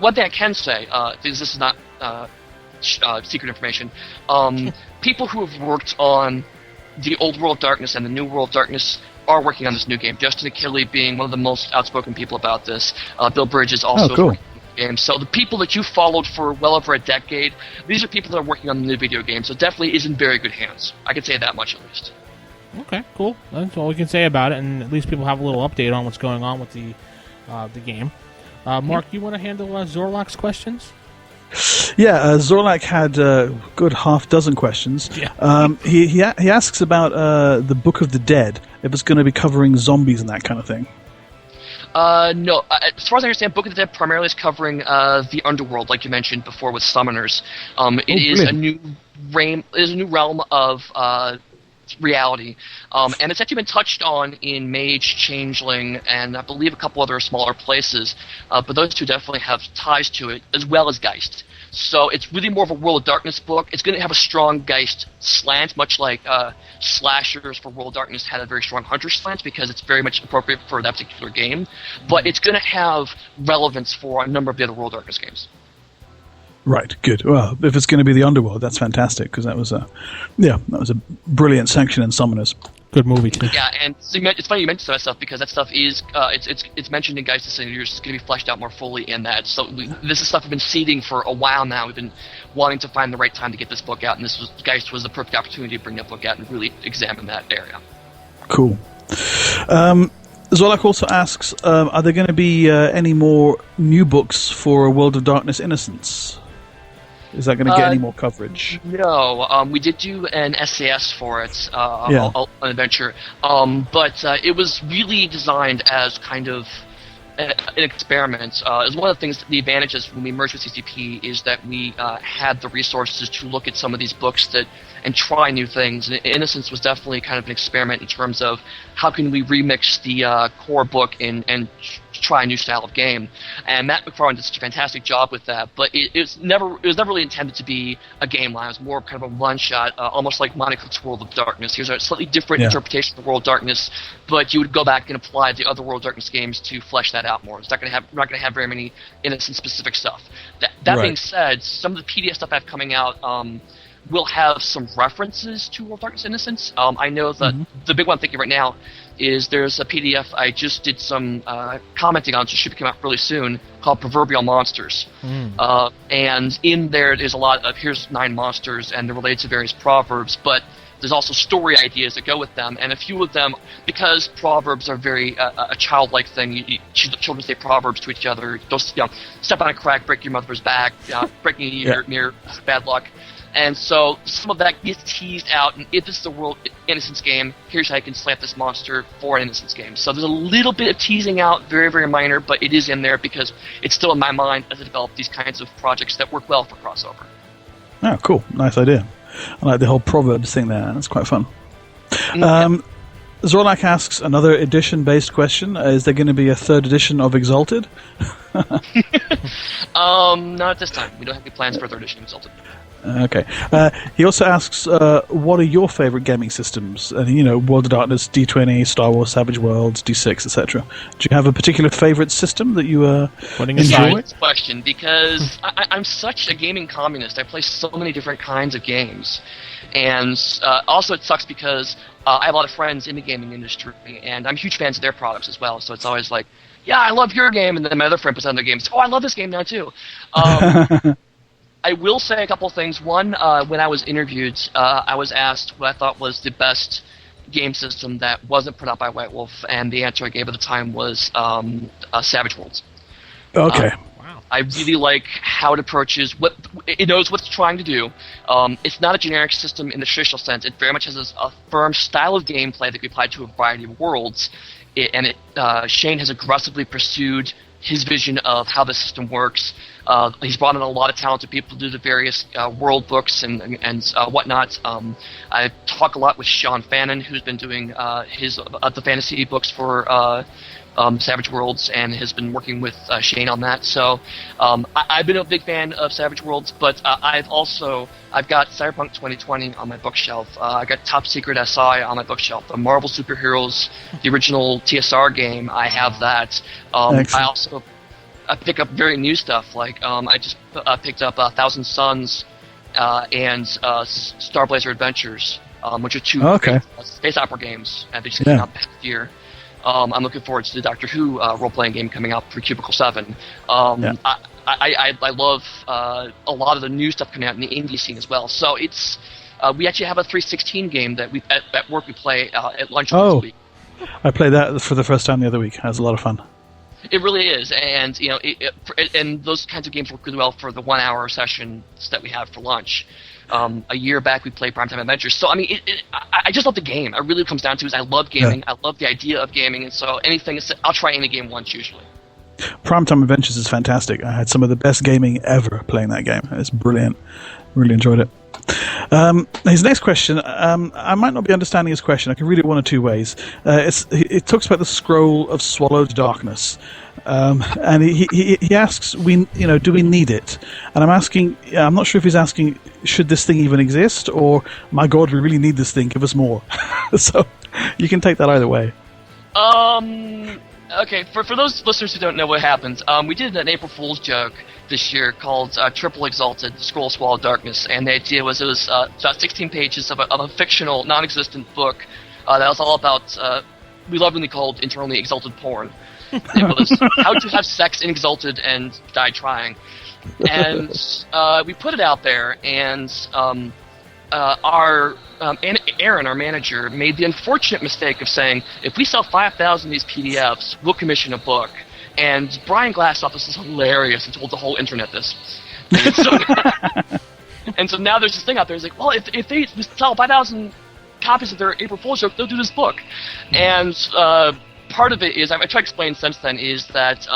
one thing I can say, because this is not secret information, people who have worked on the old World of Darkness and the new World of Darkness are working on this new game. Justin Achille being one of the most outspoken people about this. Bill Bridge is also working on the game. So the people that you followed for well over a decade, these are people that are working on the new video game. So it definitely is in very good hands. I can say that much at least. Okay, cool. That's all we can say about it, and at least people have a little update on what's going on with the game. Mark, you want to handle Zorlak's questions? Yeah, Zorlak had a good half dozen questions. Yeah. He asks about the Book of the Dead, if it's going to be covering zombies and that kind of thing. No. As far as I understand, Book of the Dead primarily is covering the underworld, like you mentioned before with summoners. It is a new realm of reality, and it's actually been touched on in Mage, Changeling, and I believe a couple other smaller places, but those two definitely have ties to it, as well as Geist. So it's really more of a World of Darkness book. It's going to have a strong Geist slant, much like Slashers for World of Darkness had a very strong Hunter slant, because it's very much appropriate for that particular game, but it's going to have relevance for a number of the other World of Darkness games. Right, good. Well, if it's going to be the Underworld, that's fantastic, because that was a brilliant section in Summoners. Good movie too. Yeah, and it's funny you mentioned that stuff, because that stuff is it's mentioned in Geist Disintegrators. It's going to be fleshed out more fully in that. So this is stuff we've been seeding for a while now. We've been wanting to find the right time to get this book out, and Geist was the perfect opportunity to bring that book out and really examine that area. Cool. Zorlak also asks, are there going to be any more new books for World of Darkness Innocence? Is that going to get any more coverage? No. We did do an SAS for it, an adventure, but it was really designed as kind of an experiment. It was one of the things, the advantages when we merged with CCP is that we had the resources to look at some of these books and try new things. And Innocence was definitely kind of an experiment in terms of how can we remix the core book and try a new style of game. And Matt McFarlane did such a fantastic job with that. But it was never really intended to be a game line. It was more kind of a one-shot, almost like Monty Cook's World of Darkness. Here's a slightly different interpretation of the World of Darkness, but you would go back and apply the other World of Darkness games to flesh that out more. It's not going to have very many Innocence-specific stuff. That being said, some of the PDF stuff I have coming out, will have some references to World of Darkness Innocence. I know that the big one I'm thinking right now is there's a PDF I just did some commenting on, which should come out really soon, called Proverbial Monsters. And in there's a lot of, here's 9 monsters, and they're related to various proverbs, but there's also story ideas that go with them, and a few of them, because proverbs are very a childlike thing. Children say proverbs to each other. Don't step on a crack, break your mother's back, breaking your mirror, bad luck. And so some of that gets teased out, and if this is a World Innocence game, here's how you can slap this monster for an Innocence game. So there's a little bit of teasing out, very, very minor, but it is in there because it's still in my mind as I develop these kinds of projects that work well for crossover. Oh, cool. Nice idea. I like the whole Proverbs thing there. That's quite fun. Zorlak asks another edition-based question. Is there going to be a 3rd edition of Exalted? Not at this time. We don't have any plans for a 3rd edition of Exalted. Okay. He also asks, what are your favorite gaming systems? And World of Darkness, D20, Star Wars, Savage Worlds, D6, etc. Do you have a particular favorite system that you enjoy? This question, because I'm such a gaming communist. I play so many different kinds of games, and also it sucks because I have a lot of friends in the gaming industry, and I'm huge fans of their products as well. So it's always like, yeah, I love your game, and then my other friend puts on their games. Oh, I love this game now too. I will say a couple things. One, when I was interviewed, I was asked what I thought was the best game system that wasn't put out by White Wolf, and the answer I gave at the time was Savage Worlds. Okay. Wow. I really like how it approaches what it knows what it's trying to do. It's not a generic system in the traditional sense. It very much has a firm style of gameplay that can be applied to a variety of worlds. Shane has aggressively pursued his vision of how the system works. He's brought in a lot of talented people to do the various world books and whatnot. I talk a lot with Sean Fannin, who's been doing the fantasy books for Savage Worlds, and has been working with Shane on that. So I've been a big fan of Savage Worlds, but I've got Cyberpunk 2020 on my bookshelf. I got Top Secret SI on my bookshelf. The Marvel Superheroes, the original TSR game, I have that. I also pick up very new stuff. Like I just picked up Thousand Suns and Star Blazer Adventures, which are 2 great, space opera games, and they just came out last year. I'm looking forward to the Doctor Who role-playing game coming out for Cubicle 7. I love a lot of the new stuff coming out in the indie scene as well. So it's we actually have a 316 game that we at work we play at lunch once a week. I played that for the first time the other week. It was a lot of fun. It really is, and and those kinds of games work really well for the 1-hour sessions that we have for lunch. A year back, we played Primetime Adventures. So, I mean, I just love the game. It really comes down to is I love gaming. I love the idea of gaming, and so I'll try any game once usually. Primetime Adventures is fantastic. I had some of the best gaming ever playing that game. It's brilliant. Really enjoyed it. His next question, I might not be understanding his question. I can read it one of 2 ways. It talks about the Scroll of Swallowed Darkness. And he asks, do we need it? And I'm not sure if he's asking, should this thing even exist? Or, my God, we really need this thing, give us more. So, you can take that either way. Okay, for those listeners who don't know what happened, we did an April Fool's joke this year called Triple Exalted, Scroll of Swallowed Darkness, and the idea was it was about 16 pages of a fictional, non-existent book that was all about, we lovingly called internally exalted porn. It was how to have sex in Exalted and die trying. And we put it out there, and Aaron, our manager, made the unfortunate mistake of saying, if we sell 5,000 of these PDFs, we'll commission a book. And Brian Glass thought this was hilarious and told the whole internet this. And so now there's this thing out there. It's like, well, if they sell 5,000 copies of their April Fool's joke, they'll do this book. And part of it is, I've tried to explain since then, is that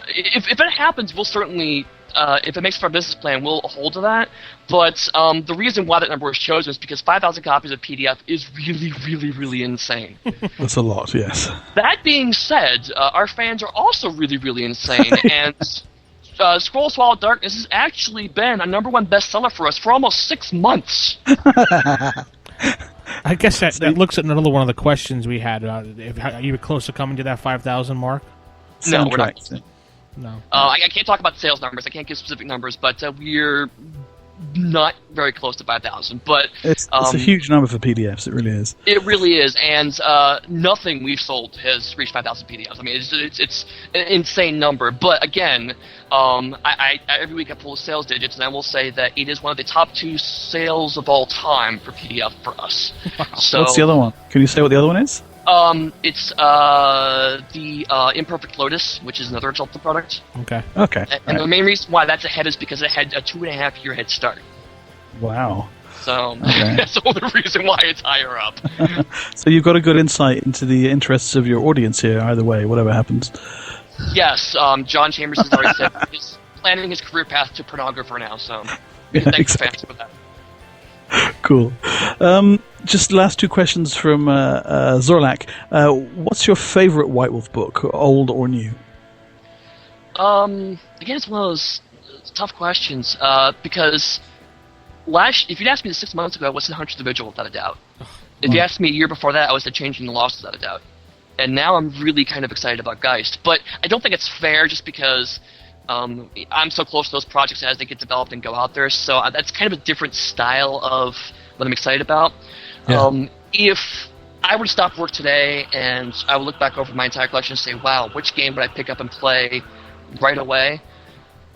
if it happens, we'll certainly, if it makes for our business plan, we'll hold to that. But the reason why that number was chosen is because 5,000 copies of PDF is really, really, really insane. That's a lot, yes. That being said, our fans are also really, really insane. And Scroll of Swallowed Darkness has actually been a #1 bestseller for us for almost 6 months. I guess that looks at another one of the questions we had. Are you close to coming to that 5,000 mark? No, we're not. No. I can't talk about the sales numbers. I can't give specific numbers, but we're not very close to 5,000, but it's a huge number for PDFs. It really is. It really is, and nothing we've sold has reached 5,000 PDFs. I mean, it's an insane number. But again, I every week I pull the sales digits, and I will say that it is one of the top 2 sales of all time for PDF for us. So, what's the other one? Can you say what the other one is? It's the Imperfect Lotus, which is another Exalted product. Okay. And the main reason why that's ahead is because it had a 2.5-year head start. Wow. So that's the only reason why it's higher up. So you've got a good insight into the interests of your audience here, either way, whatever happens. Yes, John Chambers has already said he's planning his career path to pornographer now, so thanks fans for that. Cool. Just last 2 questions from Zorlak. What's your favorite White Wolf book, old or new? Again, it's one of those tough questions, because if you'd asked me 6 months ago, I was the Hunter the Vigil, without a doubt. If you asked me a year before that, I was the Changing the Lost, without a doubt. And now I'm really kind of excited about Geist. But I don't think it's fair just because I'm so close to those projects as they get developed and go out there. So that's kind of a different style of what I'm excited about. Yeah. If I were to stop work today and I would look back over my entire collection and say, wow, which game would I pick up and play right away?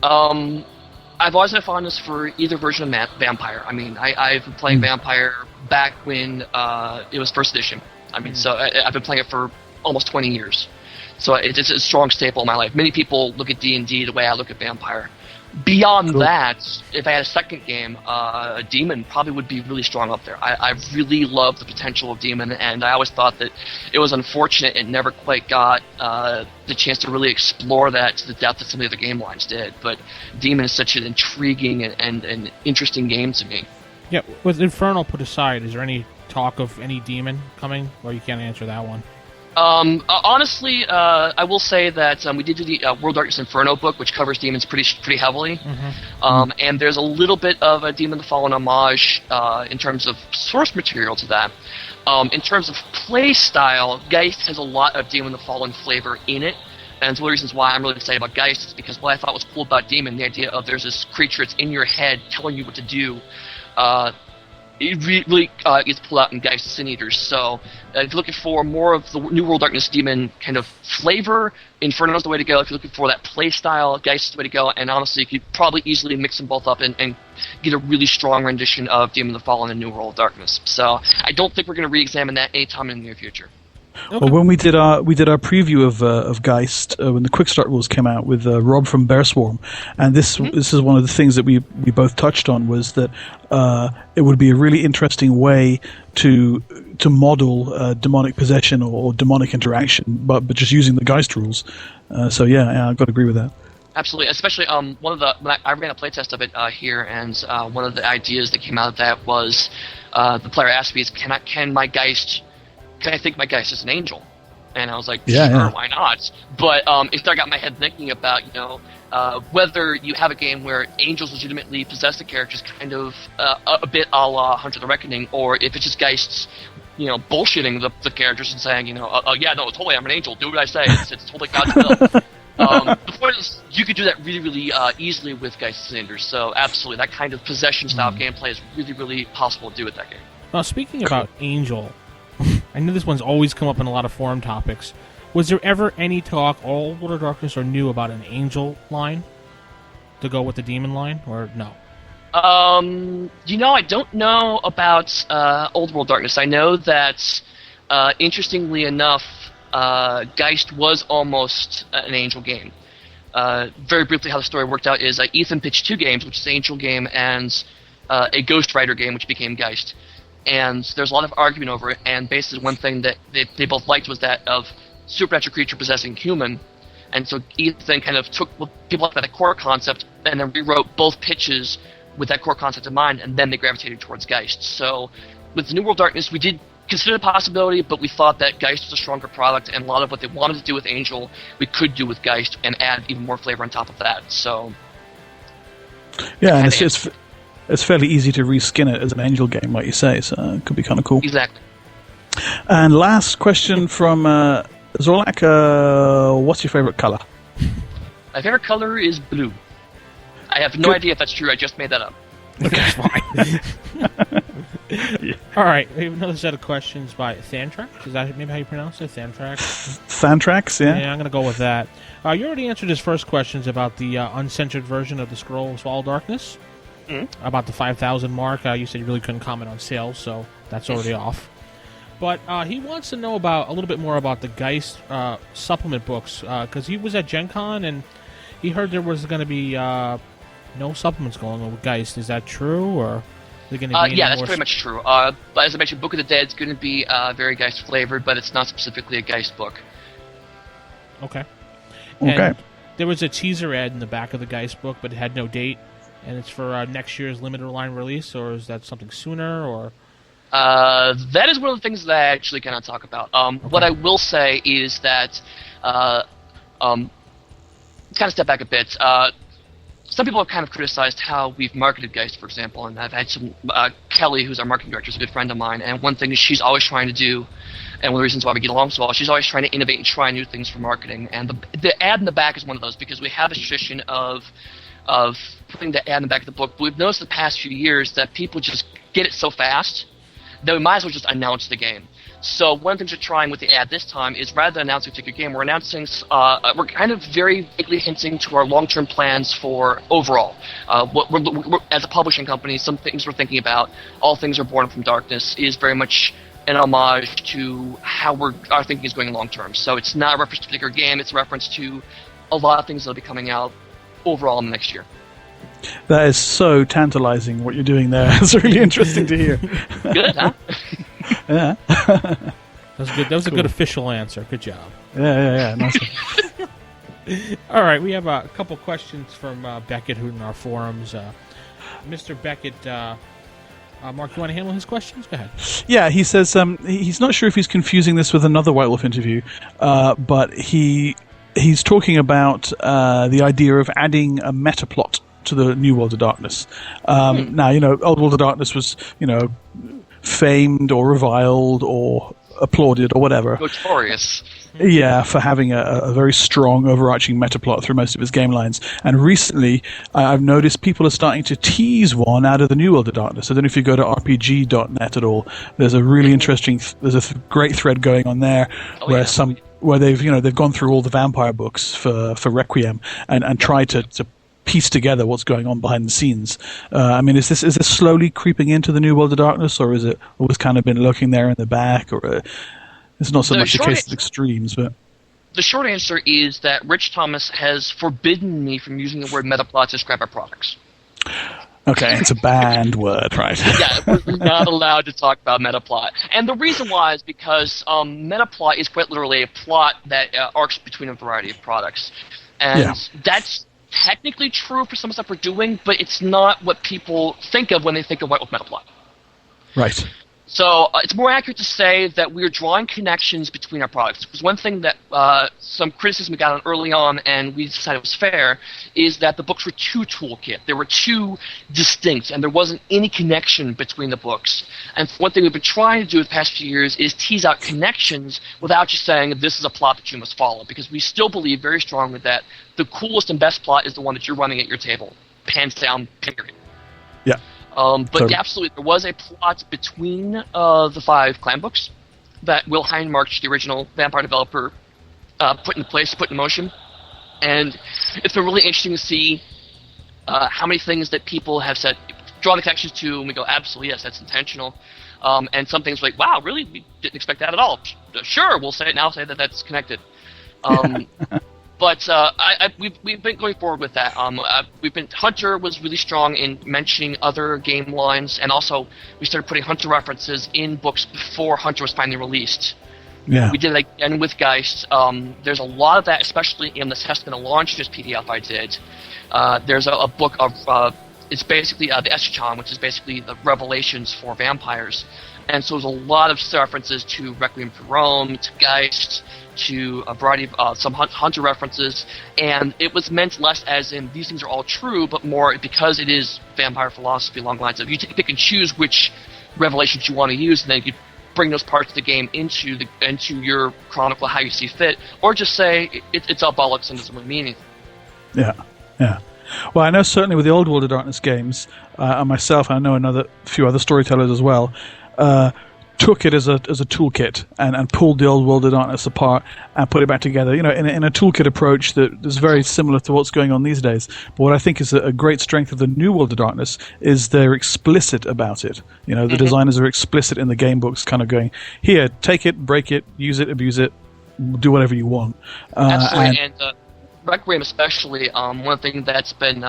I've always had a fondness for either version of Vampire. I mean, I've been playing Vampire back when it was first edition. I mean, so I've been playing it for almost 20 years. So it's a strong staple in my life. Many people look at D&D the way I look at Vampire. Beyond that, if I had a second game, Demon probably would be really strong up there. I really love the potential of Demon, and I always thought that it was unfortunate it never quite got the chance to really explore that to the depth that some of the other game lines did. But Demon is such an intriguing and interesting game to me. Yeah, with Infernal put aside, is there any talk of any Demon coming, or you can't answer that one? Honestly, I will say that we did do the World Darkness Inferno book, which covers demons pretty heavily. And there's a little bit of a Demon the Fallen homage in terms of source material to that. In terms of play style, Geist has a lot of Demon the Fallen flavor in it. And it's one of the reasons why I'm really excited about Geist is because what I thought was cool about Demon, the idea of there's this creature that's in your head telling you what to do, it really gets pulled out in Geist Sin Eaters. So if you're looking for more of the New World Darkness Demon kind of flavor, Inferno's the way to go. If you're looking for that play style, Geist is the way to go. And honestly, you could probably easily mix them both up and get a really strong rendition of Demon the Fallen and New World Darkness. So I don't think we're going to re-examine that anytime in the near future. Okay. Well, when we did our preview of Geist when the Quick Start rules came out with Rob from Bear Swarm, and this is one of the things that we both touched on, was that it would be a really interesting way to model demonic possession or demonic interaction, but just using the Geist rules. So yeah, I've got to agree with that. Absolutely, especially when I ran a playtest of it here, and one of the ideas that came out of that was the player asked me, "Can I think my Geist is an angel?" And I was like, sure, why not? But it got my head thinking about, whether you have a game where angels legitimately possess the characters, kind of a bit a la Hunter the Reckoning, or if it's just Geists, bullshitting the characters and saying, yeah, no, totally, I'm an angel, do what I say, it's totally God's will. The point is, you could do that really, really easily with Geist Sinders, so absolutely, that kind of possession-style gameplay is really, really possible to do with that game. Now, speaking about Angel, I know this one's always come up in a lot of forum topics. Was there ever any talk, Old World of Darkness, or new about an Angel line to go with the Demon line, or no? I don't know about Old World Darkness. I know that, interestingly enough, Geist was almost an Angel game. Very briefly, how the story worked out is Ethan pitched 2 games, which is an Angel game and a Ghost Rider game, which became Geist. And there's a lot of argument over it, and basically one thing that they both liked was that of supernatural creature possessing human. And so Ethan kind of took what people like that core concept and then rewrote both pitches with that core concept in mind, and then they gravitated towards Geist. So with the New World Darkness, we did consider the possibility, but we thought that Geist was a stronger product, and a lot of what they wanted to do with Angel, we could do with Geist and add even more flavor on top of that. So yeah, and it's fairly easy to reskin it as an Angel game, like you say, so it could be kind of cool. Exactly. And last question from Zorlak, what's your favorite color? My favorite color is blue. I have no idea if that's true, I just made that up. That's fine. All right, we have another set of questions by Thantrax. Is that maybe how you pronounce it? Thantrax? Thantrax, yeah. Yeah, I'm going to go with that. You already answered his first questions about the uncensored version of the Scroll of Swallow Darkness. About the 5,000 mark. You said you really couldn't comment on sales, so that's already off. But he wants to know about a little bit more about the Geist supplement books, because he was at Gen Con and he heard there was going to be no supplements going on with Geist. Is that true, or is it going to be yeah, that's pretty much true. But as I mentioned, Book of the Dead is going to be very Geist flavored, but it's not specifically a Geist book. Okay. Okay. And there was a teaser ad in the back of the Geist book, but it had no date, and it's for next year's limited line release, or is that something sooner, or? That is one of the things that I actually cannot talk about. What I will say is that, kind of step back a bit. Some people have kind of criticized how we've marketed Geist, for example, and I've had some Kelly, who's our marketing director, is a good friend of mine, and one thing that she's always trying to do, and one of the reasons why we get along so well, she's always trying to innovate and try new things for marketing. And the ad in the back is one of those, because we have a tradition of putting the ad in the back of the book. But we've noticed the past few years that people just get it so fast that we might as well just announce the game. So one of the things we're trying with the ad this time is, rather than announcing a particular game, we're announcing, we're kind of very vaguely hinting to our long-term plans for overall. What we're, as a publishing company, some things we're thinking about, All Things Are Born from Darkness, is very much an homage to how our thinking is going long-term. So it's not a reference to a particular game, it's a reference to a lot of things that will be coming out overall in the next year. That is so tantalizing what you're doing there. It's really interesting to hear. Good, huh? Yeah. That was good. That was a good official answer. Good job. Yeah. Nice one. All right, we have a couple questions from Beckett, who's in our forums. Mr. Beckett, Mark, you want to handle his questions? Go ahead. Yeah, he says he's not sure if he's confusing this with another White Wolf interview, but he's talking about the idea of adding a meta plot to the New World of Darkness. Now, Old World of Darkness was, famed or reviled or applauded or whatever. Notorious. Yeah, for having a very strong overarching meta plot through most of his game lines. And recently, I've noticed people are starting to tease one out of the New World of Darkness. I don't know if you go to rpg.net at all. There's a really interesting, great thread going on there where they've gone through all the vampire books for Requiem and tried to piece together what's going on behind the scenes. Is this slowly creeping into the New World of Darkness, or is it always kind of been lurking there in the back? Or it's not so much the case of extremes, but the short answer is that Rich Thomas has forbidden me from using the word metaplot to describe our products. Okay, it's a banned word, right? Yeah, we're not allowed to talk about metaplot. And the reason why is because metaplot is quite literally a plot that arcs between a variety of products. And that's technically true for some stuff we're doing, but it's not what people think of when they think of White Wolf metaplot. Right. So it's more accurate to say that we're drawing connections between our products. Because one thing that some criticism we got on early on, and we decided was fair, is that the books were too toolkit. They were too distinct, and there wasn't any connection between the books. And one thing we've been trying to do the past few years is tease out connections without just saying this is a plot that you must follow. Because we still believe very strongly that the coolest and best plot is the one that you're running at your table. Hands down, period. Yeah. But yeah, absolutely, there was a plot between the 5 clan books that Will Hindmarch, the original Vampire developer, put in motion. And it's been really interesting to see how many things that people have said, drawn the connections to, and we go, absolutely, yes, that's intentional. And some things like, wow, really, we didn't expect that at all. Sure, we'll say it now, say that that's connected. But we've been going forward with that. Hunter was really strong in mentioning other game lines, and also we started putting Hunter references in books before Hunter was finally released. Yeah. We did it again with Geist. There's a lot of that, especially in the Testament of Launch, this PDF I did. There's a book of it's basically the Eschatron, which is basically the revelations for vampires. And so there's a lot of references to Requiem for Rome, to Geist, to a variety of some Hunter references, and it was meant less as in these things are all true, but more because it is vampire philosophy along the lines of you pick and choose which revelations you want to use, and then you bring those parts of the game into your chronicle how you see fit, or just say it's all bollocks and doesn't really mean anything. Yeah. Well, I know certainly with the Old World of Darkness games, and myself, I know a few other storytellers as well, took it as a toolkit and pulled the Old World of Darkness apart and put it back together. In a toolkit approach that is very similar to what's going on these days. But what I think is a great strength of the New World of Darkness is they're explicit about it. The designers are explicit in the game books, kind of going, here, take it, break it, use it, abuse it, do whatever you want. Absolutely, and Requiem especially, one thing that's been,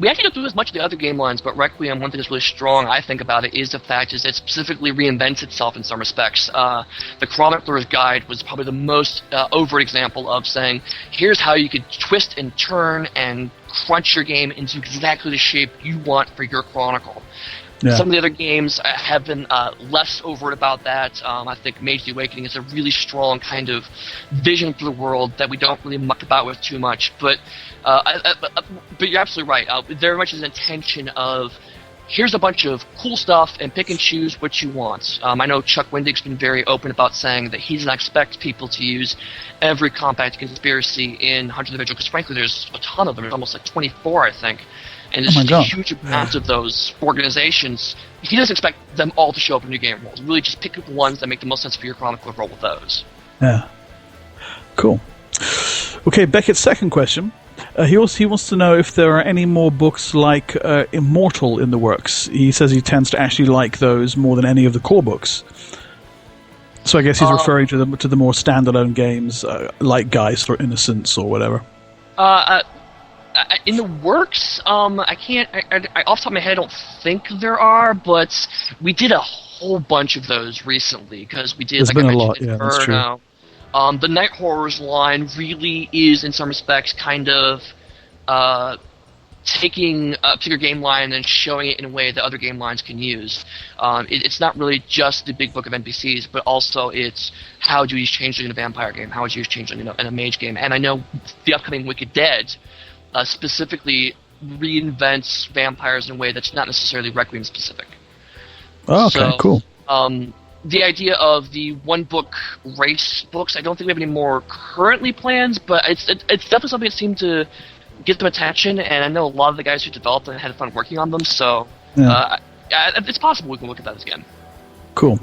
we actually don't do as much of the other game lines, but Requiem, one thing that's really strong, I think, about it is the fact is it specifically reinvents itself in some respects. The Chronicler's Guide was probably the most overt example of saying, here's how you could twist and turn and crunch your game into exactly the shape you want for your Chronicle. Yeah. Some of the other games have been less overt about that. I think Mage the Awakening is a really strong kind of vision for the world that we don't really muck about with too much. But you're absolutely right. Very much is an intention of, here's a bunch of cool stuff and pick and choose what you want. I know Chuck Wendig's been very open about saying that he doesn't expect people to use every compact conspiracy in Hunter the Vigil, because frankly there's a ton of them. There's almost like 24, I think. And there's a huge amount of those organizations. He doesn't expect them all to show up in New Game World. Really just pick up the ones that make the most sense for your Chronicle and roll with those. Yeah. Cool. Okay, Beckett's second question. He wants to know if there are any more books like Immortal in the works. He says he tends to actually like those more than any of the core books. So I guess he's referring to the more standalone games like Geist or Innocence or whatever. In the works, I can't. I off the top of my head, I don't think there are, but we did a whole bunch of those recently because we did. There's like been I a lot, Inferno. Yeah, that's true. The Night Horrors line really is, in some respects, kind of taking a particular game line and showing it in a way that other game lines can use. It's not really just the big book of NPCs, but also it's how do you change it in a vampire game, how would you change it in a mage game. And I know the upcoming Wicked Dead specifically reinvents vampires in a way that's not necessarily Requiem specific. Oh, okay, cool. The idea of the one-book race books, I don't think we have any more currently plans, but it's definitely something that seemed to get them attention, and I know a lot of the guys who developed them had fun working on them, so it's possible we can look at that again. Cool.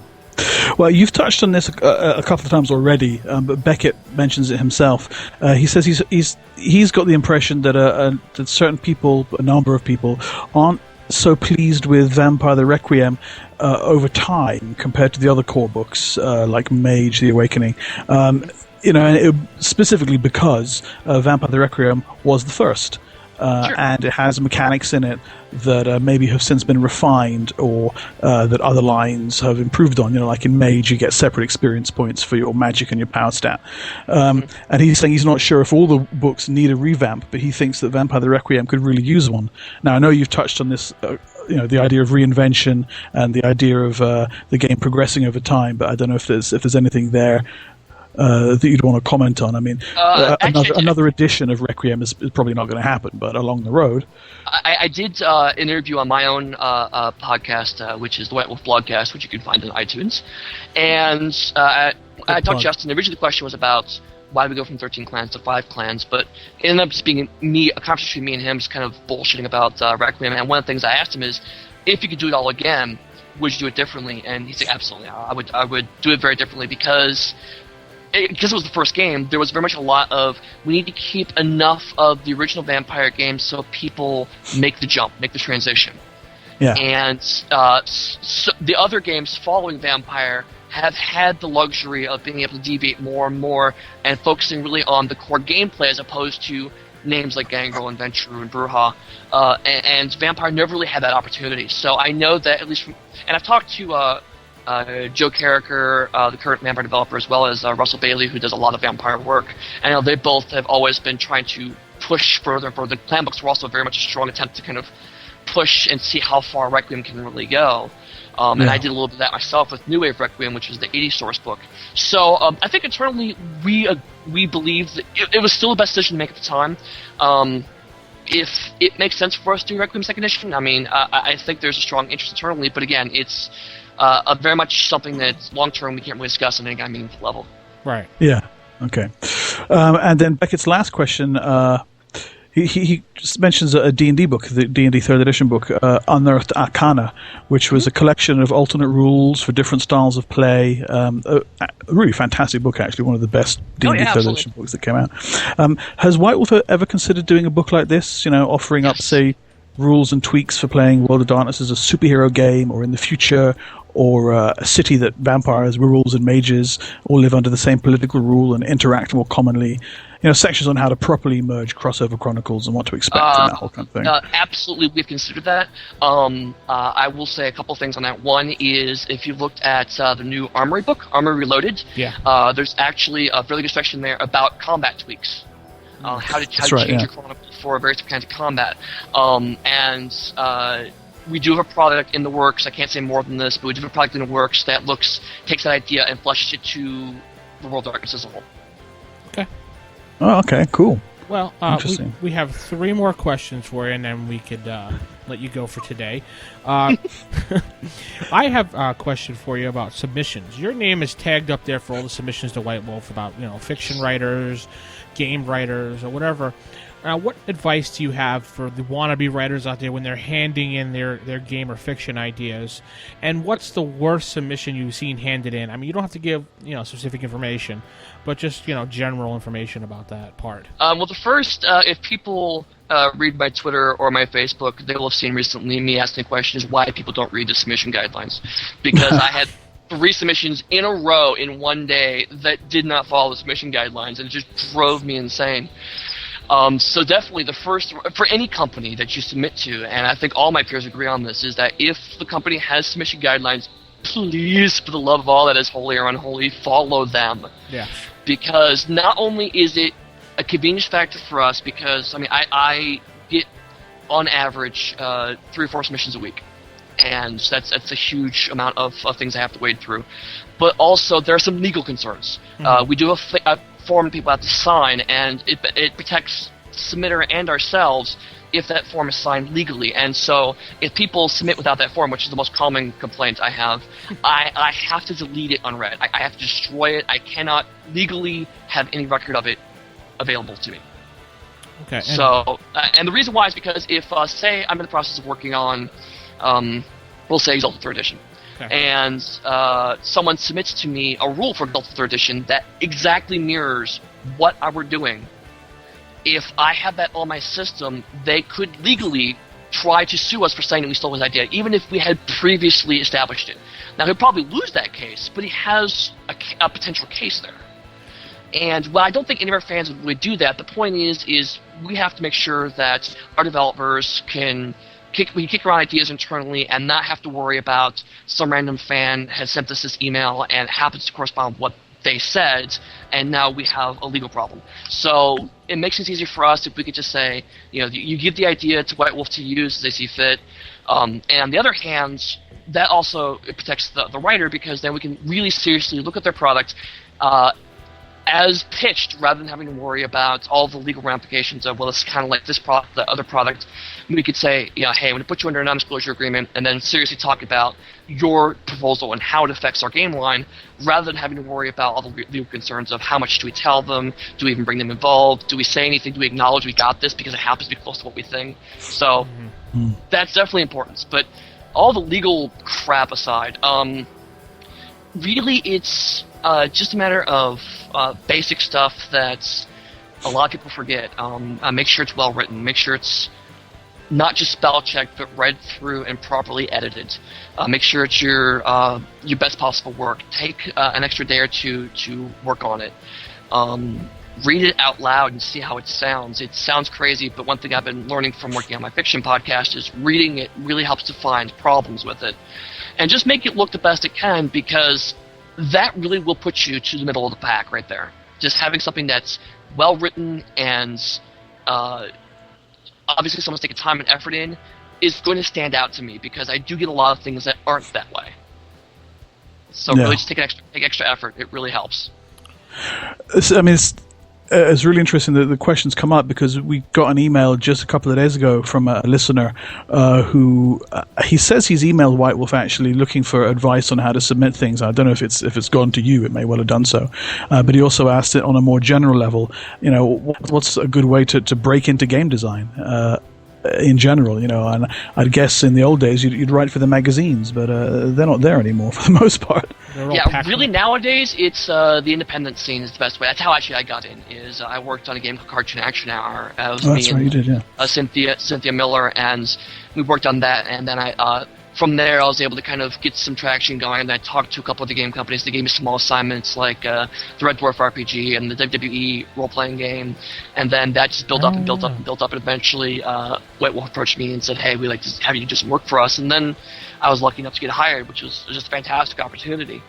Well, you've touched on this a couple of times already, but Beckett mentions it himself. He says he's got the impression that certain people, a number of people, aren't so pleased with Vampire the Requiem over time compared to the other core books like Mage the Awakening. Specifically because Vampire the Requiem was the first. Sure. And it has mechanics in it that maybe have since been refined or that other lines have improved on. Like in Mage, you get separate experience points for your magic and your power stat. And he's saying he's not sure if all the books need a revamp, but he thinks that Vampire the Requiem could really use one. Now, I know you've touched on this, the idea of reinvention and the idea of the game progressing over time, but I don't know if there's anything there that you'd want to comment on. I mean, another edition of Requiem is probably not going to happen, but along the road. I did an interview on my own podcast, which is the White Wolf Blogcast, which you can find on iTunes. And I talked to Justin. Originally the question was about why we go from 13 clans to 5 clans, but it ended up just being a conversation between me and him just kind of bullshitting about Requiem. And one of the things I asked him is, if you could do it all again, would you do it differently? And he said, absolutely. I would do it very differently because it was the first game, there was very much a lot of, we need to keep enough of the original Vampire game so people make the jump, make the transition. Yeah. And so the other games following Vampire have had the luxury of being able to deviate more and more and focusing really on the core gameplay as opposed to names like Gangrel and Ventrue and Bruja. And Vampire never really had that opportunity. So I know that, at least from, and I've talked to Joe Carricker, the current Vampire developer, as well as Russell Bailey, who does a lot of Vampire work. And I know they both have always been trying to push further and further. The clan books were also very much a strong attempt to kind of push and see how far Requiem can really go. And I did a little bit of that myself with New Wave Requiem, which was the 80 source book. So I think internally we believe that it was still the best decision to make at the time. If it makes sense for us to do Requiem second edition, I mean, I think there's a strong interest internally, but again, it's very much something that long-term we can't really discuss on any kind of meaningful level. Right. Yeah. Okay. And then Beckett's last question, he just mentions a D&D book, the D&D 3rd edition book, Unearthed Arcana, which was a collection of alternate rules for different styles of play. A really fantastic book, actually, one of the best D&D 3rd edition books that came out. Has White Wolf ever considered doing a book like this, offering up, say, rules and tweaks for playing World of Darkness as a superhero game, or in the future, or a city that vampires, werewolves, and mages all live under the same political rule and interact more commonly? Sections on how to properly merge crossover chronicles and what to expect and that whole kind of thing. Absolutely, we've considered that. I will say a couple things on that. One is, if you looked at the new Armory book, Armory Reloaded, there's actually a really good section there about combat tweaks. How to change your chronicle for various kinds of combat. We do have a product in the works. I can't say more than this, but we do have a product in the works that takes that idea and fleshes it to the World of Darkness as a whole. Okay. Oh, okay, cool. Well, we have 3 more questions for you, and then we could let you go for today. I have a question for you about submissions. Your name is tagged up there for all the submissions to White Wolf about, fiction writers, game writers, or whatever. What advice do you have for the wannabe writers out there when they're handing in their game or fiction ideas? And what's the worst submission you've seen handed in? I mean, you don't have to give specific information, but just general information about that part. Well, the first, if people read my Twitter or my Facebook, they will have seen recently me asking the question is why people don't read the submission guidelines, because I had 3 submissions in a row in one day that did not follow the submission guidelines, and it just drove me insane. So definitely the first, for any company that you submit to, and I think all my peers agree on this, is that if the company has submission guidelines, please, for the love of all that is holy or unholy, follow them. Yeah. Because not only is it a convenience factor for us, because, I get, on average, 3 or 4 submissions a week. And that's a huge amount of things I have to wade through. But also, there are some legal concerns. We do have a form people have to sign, and it protects the submitter and ourselves if that form is signed legally. And so if people submit without that form, which is the most common complaint I have, I have to delete it unread. I have to destroy it. I cannot legally have any record of it available to me. Okay. So, and the reason why is because if, say, I'm in the process of working on, we'll say Exalted 3rd Edition, and someone submits to me a rule for Exalted 3rd Edition that exactly mirrors what I were doing. If I have that on my system, they could legally try to sue us for saying that we stole his idea, even if we had previously established it. Now, he'll probably lose that case, but he has a potential case there. And while I don't think any of our fans would really do that, the point is we have to make sure that our developers we can kick around ideas internally and not have to worry about some random fan has sent us this email and it happens to correspond with what they said, and now we have a legal problem. So it makes things easier for us if we could just say, you give the idea to White Wolf to use as they see fit. And on the other hand, that also protects the writer, because then we can really seriously look at their product as pitched, rather than having to worry about all the legal ramifications of, well, it's kind of like this product, the other product. We could say, hey, I'm going to put you under a non-disclosure agreement, and then seriously talk about your proposal and how it affects our game line, rather than having to worry about all the legal concerns of how much do we tell them, do we even bring them involved, do we say anything, do we acknowledge we got this because it happens to be close to what we think. So that's definitely important. But all the legal crap aside, really it's just a matter of basic stuff that a lot of people forget. Make sure it's well written. Make sure it's not just spell checked, but read through and properly edited. Make sure it's your best possible work. Take an extra day or two to work on it. Read it out loud and see how it sounds. It sounds crazy, but one thing I've been learning from working on my fiction podcast is reading it really helps to find problems with it. And just make it look the best it can, because that really will put you to the middle of the pack right there. Just having something that's well written and obviously someone's taking time and effort in is going to stand out to me, because I do get a lot of things that aren't that way. So really just take extra effort. It really helps. it's really interesting that the questions come up because we got an email just a couple of days ago from a listener who he says he's emailed White Wolf actually looking for advice on how to submit things. I don't know if it's gone to you. It may well have done so, but he also asked it on a more general level. What's a good way to break into game design? In general, and I'd guess in the old days you'd write for the magazines, but they're not there anymore for the most part. Yeah, really nowadays it's the independent scene is the best way. That's how actually I got in. Is I worked on a game called Cartoon Action Hour. It was that's right, you did, yeah. Cynthia Miller, and we worked on that, and then from there I was able to kind of get some traction going, and I talked to a couple of the game companies. They gave me small assignments like the Red Dwarf RPG and the WWE role-playing game, and then that just built up and built up and built up, and eventually White Wolf approached me and said, hey, we'd like to have you do some work for us, and then I was lucky enough to get hired, which was just a fantastic opportunity.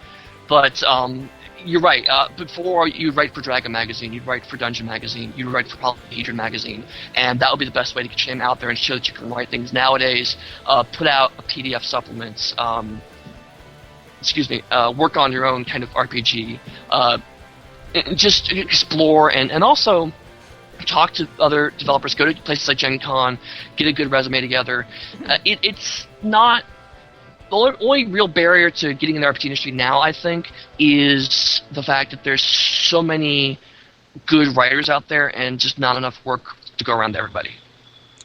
But you're right. Before, you'd write for Dragon Magazine, you'd write for Dungeon Magazine, you'd write for Polyhedron Magazine, and that would be the best way to get your name out there and show that you can write things. Nowadays, put out a PDF supplements, work on your own kind of RPG, and just explore, and also talk to other developers, go to places like Gen Con, get a good resume together. It's not... The only real barrier to getting in the RPG industry now, I think, is the fact that there's so many good writers out there and just not enough work to go around to everybody.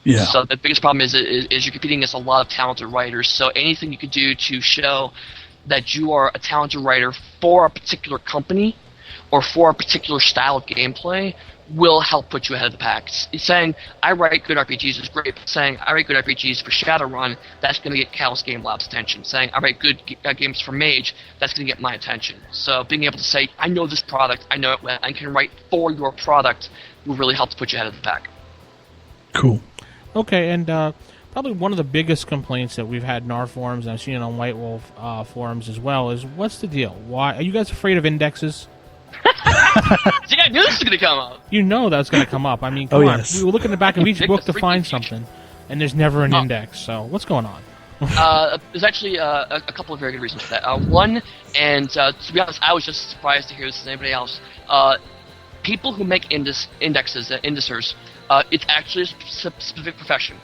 Yeah. So the biggest problem is you're competing against a lot of talented writers. So anything you could do to show that you are a talented writer for a particular company or for a particular style of gameplay will help put you ahead of the pack. Saying, I write good RPGs is great, but saying, I write good RPGs for Shadowrun, that's going to get Callous Game Lab's attention. Saying, I write good games for Mage, that's going to get my attention. So being able to say, I know this product, I know it well, I can write for your product, will really help to put you ahead of the pack. Cool. Okay, and probably one of the biggest complaints that we've had in our forums, and I've seen it on White Wolf forums as well, is what's the deal? Why are you guys afraid of indexes? See, I knew this was going to come up. You know that's going to come up. I mean, come on. Yes. We were looking at the back of each book to find something, and there's never an index. So what's going on? There's actually a couple of very good reasons for that. One, and to be honest, I was just surprised to hear this as anybody else. People who make indexers, it's actually a specific profession,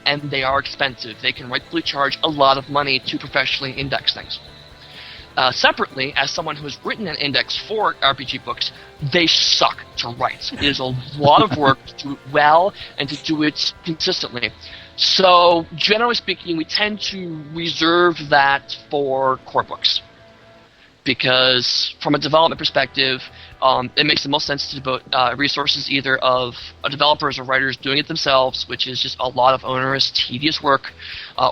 and they are expensive. They can rightfully charge a lot of money to professionally index things. Separately, as someone who has written an index for RPG books, they suck to write. It is a lot of work to do it well and to do it consistently. So, generally speaking, we tend to reserve that for core books. Because, from a development perspective, it makes the most sense to devote resources either of developers or writers doing it themselves, which is just a lot of onerous, tedious work,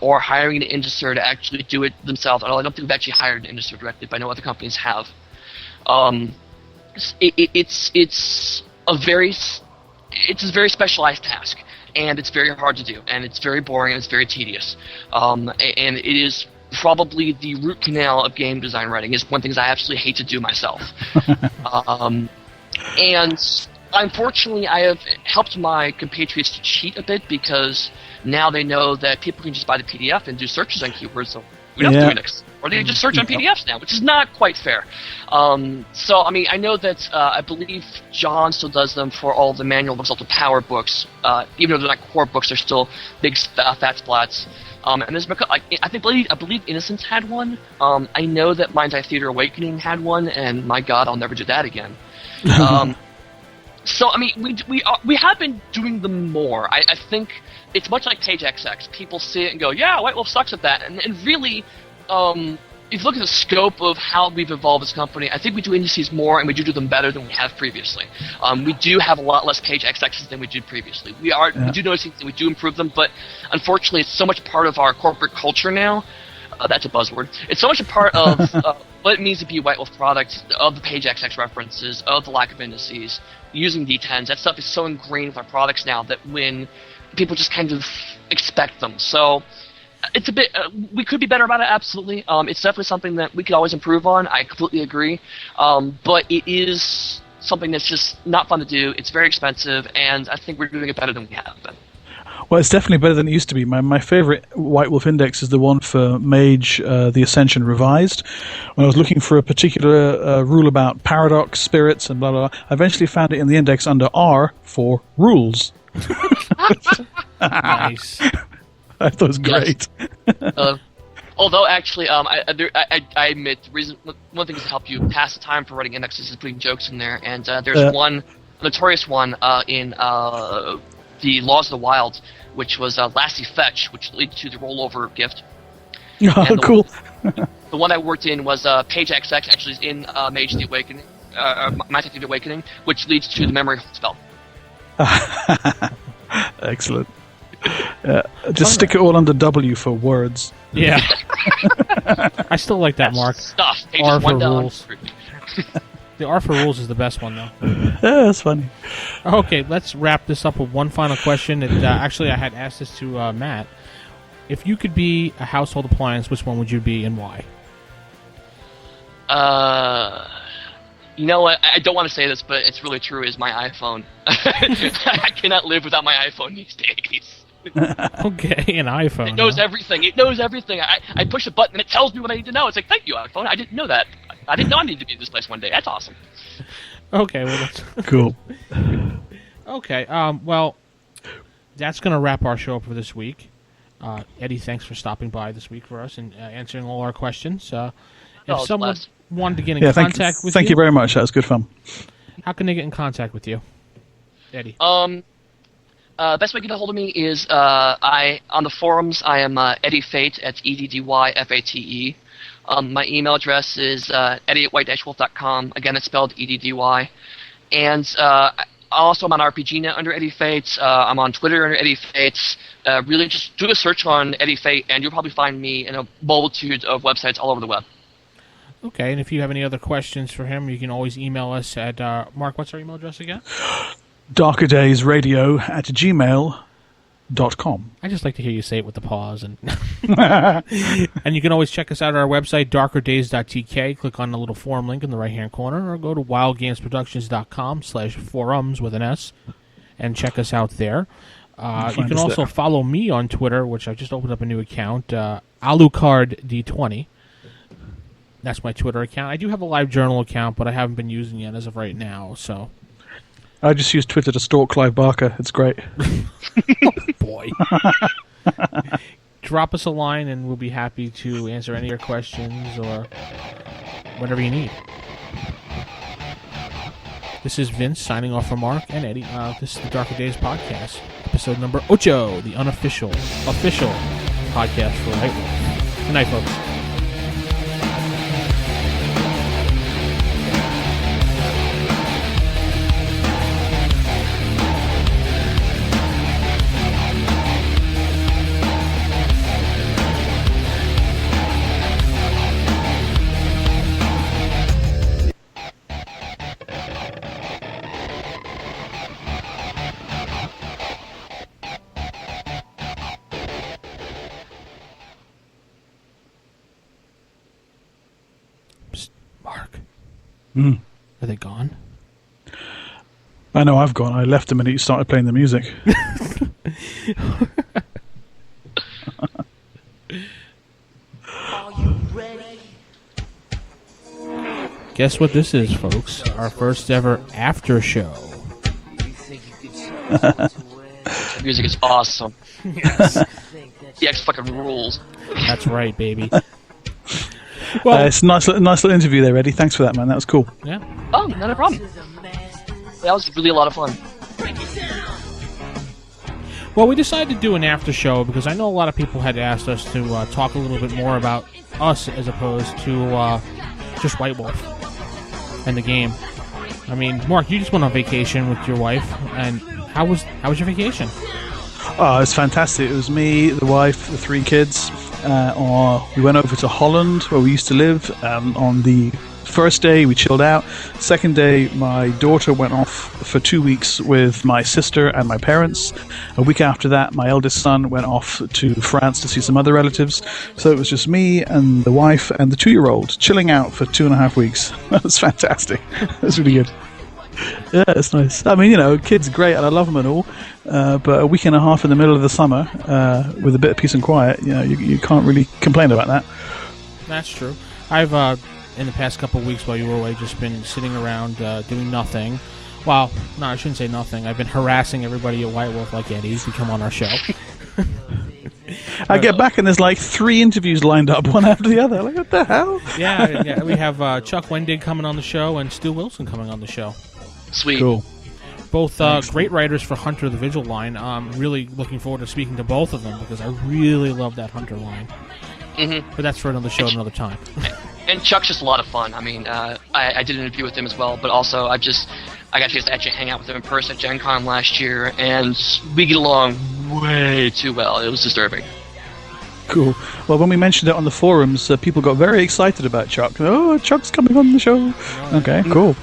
or hiring an indexer to actually do it themselves. Although I don't think we've actually hired an indexer directly, but I know other companies have. It's a very specialized task, and it's very hard to do, and it's very boring, and it's very tedious, and it is probably the root canal of game design writing. Is one thing I absolutely hate to do myself. And unfortunately, I have helped my compatriots to cheat a bit because now they know that people can just buy the PDF and do searches on keywords, so we don't have to do index. Or they can just search on PDFs now, which is not quite fair. So, I mean, I know that I believe John still does them for all the manual books, all the power books. Even though they're not core books, they're still big fat splats. And there's I believe Innocence had one. I know that Mind's Eye Theater Awakening had one, and my God, I'll never do that again. So I mean, we have been doing them more. I think it's much like Page XX. People see it and go, "Yeah, White Wolf sucks at that," and really, if you look at the scope of how we've evolved as a company, I think we do indices more, and we do them better than we have previously. We do have a lot less Page XXs than we did previously. We do notice things, and we do improve them, but unfortunately, it's so much part of our corporate culture now. That's a buzzword. It's so much a part of what it means to be a White Wolf product, of the Page XX references, of the lack of indices, using D10s. That stuff is so ingrained with our products now that when people just kind of expect them. So it's a bit. We could be better about it, absolutely. It's definitely something that we could always improve on. I completely agree. But it is something that's just not fun to do. It's very expensive, and I think we're doing it better than we have been. Well, it's definitely better than it used to be. My favorite White Wolf index is the one for Mage, the Ascension Revised. When I was looking for a particular rule about paradox, spirits, and blah, blah, blah, I eventually found it in the index under R for rules. Nice. I thought it was great. Yes. Although, actually, I admit, one thing to help you pass the time for writing indexes is putting jokes in there, and there's one notorious one in the Laws of the Wild, which was Lassie Fetch, which leads to the rollover gift. Oh, cool. The one I worked in was Page XX, actually is in Mage the Awakening, Magic the Awakening, which leads to the memory spell. Excellent. Just stick it all under W for words. Yeah. I still like that, Mark. Stuff. R Pages for 1 down. rules. The R for rules is the best one, though. Yeah, that's funny. Okay, let's wrap this up with one final question. Actually, I had asked this to Matt. If you could be a household appliance, which one would you be and why? You know what? I don't want to say this, but it's really true. Is my iPhone? I cannot live without my iPhone these days. Okay, an iPhone. It knows everything. It knows everything. I push a button and it tells me what I need to know. It's like, thank you, iPhone. I didn't know that. I didn't know I needed to be in this place one day. That's awesome. Okay, well, that's Cool. okay. Well, that's going to wrap our show up for this week. Eddie, thanks for stopping by this week for us and answering all our questions. If someone wanted to get in contact with you, thank you very much. That was good fun. How can they get in contact with you, Eddie? Best way to get a hold of me is on the forums. I am Eddie Fate. That's EDDYFATE. My email address is eddie@white-wolf.com. Again, it's spelled EDDY. And also, I'm on RPGNet under Eddie Fates. I'm on Twitter under Eddie Fates. Really, just do a search on Eddie Fate, and you'll probably find me in a multitude of websites all over the web. Okay, and if you have any other questions for him, you can always email us at Mark. What's our email address again? darkerdaysradio@gmail.com. I just like to hear you say it with the pause, and and you can always check us out at our website, darkerdays.tk. Click on the little forum link in the right-hand corner, or go to wildgamesproductions.com/forums with an S, and check us out there. You can also follow me on Twitter, which I just opened up a new account, AlucardD20. That's my Twitter account. I do have a LiveJournal account, but I haven't been using it as of right now, so... I just use Twitter to stalk Clive Barker. It's great. Oh, boy. Drop us a line, and we'll be happy to answer any of your questions or whatever you need. This is Vince signing off for Mark and Eddie. This is the Darker Days podcast, episode number Ocho, the official podcast for White Wolf. Good night, folks. Are they gone? I know I've gone. I left the minute you started playing the music. Are you ready? Guess what this is, folks? Our first ever after show. You think you could tell us to win? The music is awesome. Yes. The X fucking rules. That's right, baby. Well, it's a nice little interview there, Eddie. Thanks for that, man. That was cool. yeah. Oh, not a problem. That was really a lot of fun. Well, we decided to do an after show because I know a lot of people had asked us to talk a little bit more about us as opposed to just White Wolf and the game. I mean, Mark, you just went on vacation with your wife, and how was your vacation? Oh, it was fantastic. It was me, the wife, the 3 kids. We went over to Holland, where we used to live. On the first day, we chilled out. Second day, my daughter went off for 2 weeks with my sister and my parents. A week after that, my eldest son went off to France to see some other relatives. So it was just me and the wife and the 2-year-old chilling out for 2.5 weeks. That was fantastic. It was really good. Yeah, it's nice. I mean, kids are great, and I love them and all. But a week and a half in the middle of the summer, with a bit of peace and quiet, you can't really complain about that. That's true. I've in the past couple of weeks while you were away, just been sitting around doing nothing. Well, no, I shouldn't say nothing. I've been harassing everybody at White Wolf like Eddie to come on our show. I get back and there's like 3 interviews lined up, one after the other. Like, what the hell? Yeah, we have Chuck Wendig coming on the show and Stu Wilson coming on the show. Sweet. Cool. Both great writers for Hunter the Vigil line. I'm really looking forward to speaking to both of them because I really love that Hunter line. Mm-hmm. But that's for another show another time. And Chuck's just a lot of fun. I mean, I did an interview with him as well, but also I got a chance to actually hang out with him in person at Gen Con last year, and we get along way too well. It was disturbing. Cool. Well, when we mentioned it on the forums, people got very excited about Chuck. Oh, Chuck's coming on the show. Okay, cool.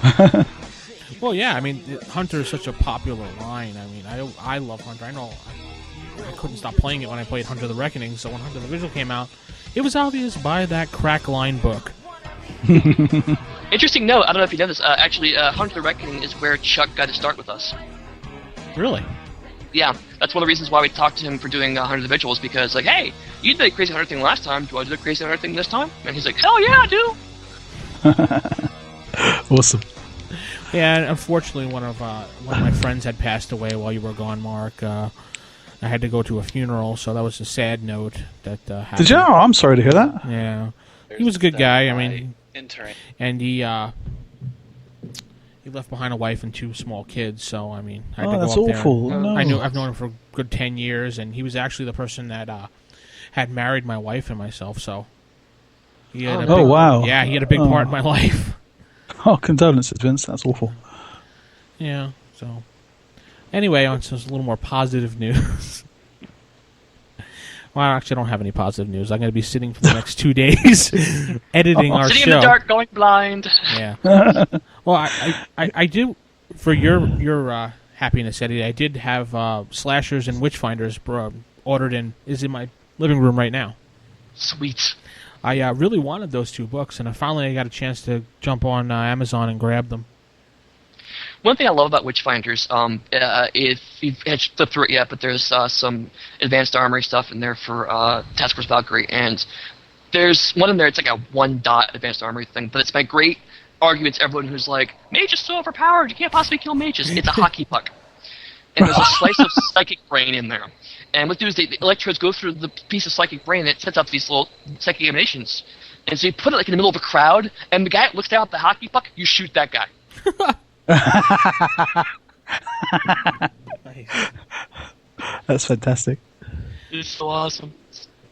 Well, yeah, I mean, Hunter is such a popular line. I mean, I love Hunter. I know I couldn't stop playing it when I played Hunter the Reckoning, so when Hunter the Vigil came out, it was obvious buy that crack line book. Interesting note, I don't know if you know this, actually, Hunter the Reckoning is where Chuck got to start with us. Really? Yeah, that's one of the reasons why we talked to him for doing Hunter the Vigil, was because, like, hey, you did the Crazy Hunter thing last time, do you want to do the Crazy Hunter thing this time? And he's like, hell yeah, I do! Awesome. Yeah, and unfortunately, one of my friends had passed away while you were gone, Mark. I had to go to a funeral, so that was a sad note that happened. Did you? Oh, I'm sorry to hear that. Yeah. He was a good guy, I mean, and he left behind a wife and 2 small kids, so, I mean, I had to go that's up awful. there. No. I've known him for a good 10 years, and he was actually the person that had married my wife and myself, so... He had wow. Yeah, he had a big part in my life. Oh, condolences, Vince. That's awful. Yeah, so... Anyway, on to a little more positive news. Well, actually, I don't have any positive news. I'm going to be sitting for the next 2 days editing our Sitting show. in the dark, going blind. Yeah. Well, I do, for your happiness, Eddie, I did have Slashers and Witchfinders ordered in, is in my living room right now. Sweet. I really wanted those 2 books, and I got a chance to jump on Amazon and grab them. One thing I love about Witchfinders, if you've flipped through it yet, but there's some advanced armory stuff in there for Task Force Valkyrie, and there's one in there, it's like a 1-dot advanced armory thing, but it's my great argument to everyone who's like, mage is so overpowered, you can't possibly kill mages. It's a hockey puck. And there's a slice of psychic brain in there. And what they do is the electrodes go through the piece of psychic brain, and it sets up these little psychic emanations. And so you put it like in the middle of a crowd, and the guy looks down at the hockey puck, you shoot that guy. That's fantastic. It's so awesome.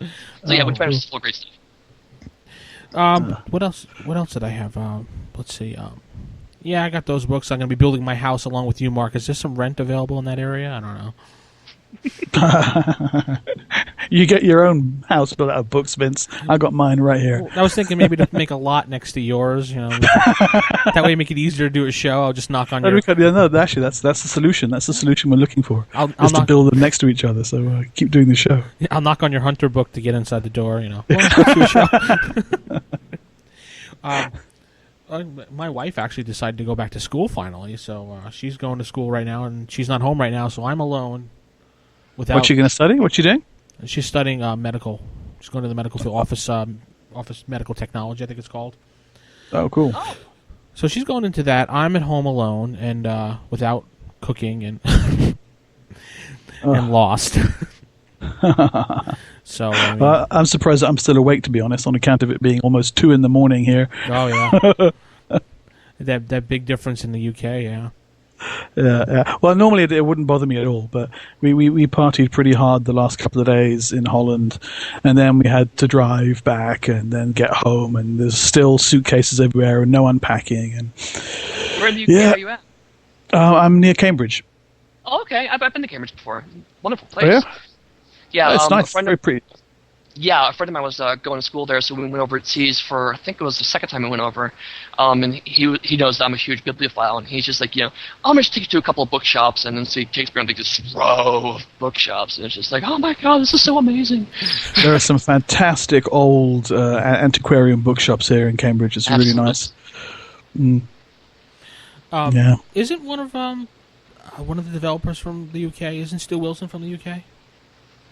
So yeah, Witchfinders is full of great stuff. What else did I have? Let's see. Yeah, I got those books. I'm going to be building my house along with you, Mark. Is there some rent available in that area? I don't know. You get your own house built out of books, Vince. I got mine right here. Well, I was thinking maybe to make a lot next to yours. That way, make it easier to do a show. I'll just knock on your. No, actually, that's the solution. That's the solution we're looking for. Is to build them next to each other. So keep doing the show. I'll knock on your Hunter book to get inside the door. Let's do a show. My wife actually decided to go back to school finally, so she's going to school right now, and she's not home right now, so I'm alone. What's she going to study? What's she doing? She's studying medical. She's going to the medical field, office medical technology, I think it's called. Oh, cool. So she's going into that. I'm at home alone and without cooking and and lost. So I'm surprised that I'm still awake, to be honest, on account of it being almost 2 a.m. here. Oh yeah, that big difference in the UK, yeah. Yeah. Well, normally it wouldn't bother me at all, but we partied pretty hard the last couple of days in Holland, and then we had to drive back and then get home, and there's still suitcases everywhere and no unpacking. And where in the UK are you at? I'm near Cambridge. Oh, okay. I've been to Cambridge before. Wonderful place. Oh, yeah? Yeah, it's nice. Very pretty. Yeah, a friend of mine was going to school there, so we went over seas for, I think it was the second time we went over. And he knows that I'm a huge bibliophile, and he's just like, I'm going to take you to a couple of bookshops, and then so he takes me around like this row of bookshops, and it's just like, oh my god, this is so amazing. There are some fantastic old antiquarian bookshops here in Cambridge. It's really nice. Yeah. Isn't one of the developers from the UK? Isn't Stu Wilson from the UK?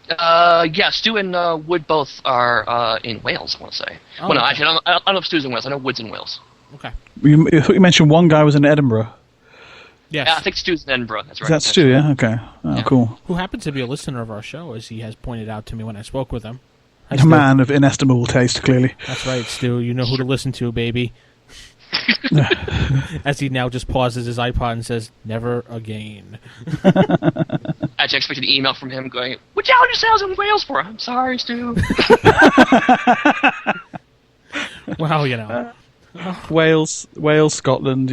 Yeah, Stu and Wood both are in Wales, I want to say. Oh, well, no, okay. actually, I don't know if Stu's in Wales. I know Wood's in Wales. Okay. You mentioned one guy was in Edinburgh. Yes. Yeah, I think Stu's in Edinburgh. That's right. Is that Stu? Yeah. Okay. Oh, Yeah. cool. Who happens to be a listener of our show, as he has pointed out to me when I spoke with him. Hi, A Stu. man of inestimable taste, clearly. That's right, Stu. You know who to listen to, baby. As he now just pauses his iPod and says, "Never again." I actually expected an email from him going, "What y'all yourselves in Wales for?" I'm sorry, Stu. Well, you know. Wales, Scotland.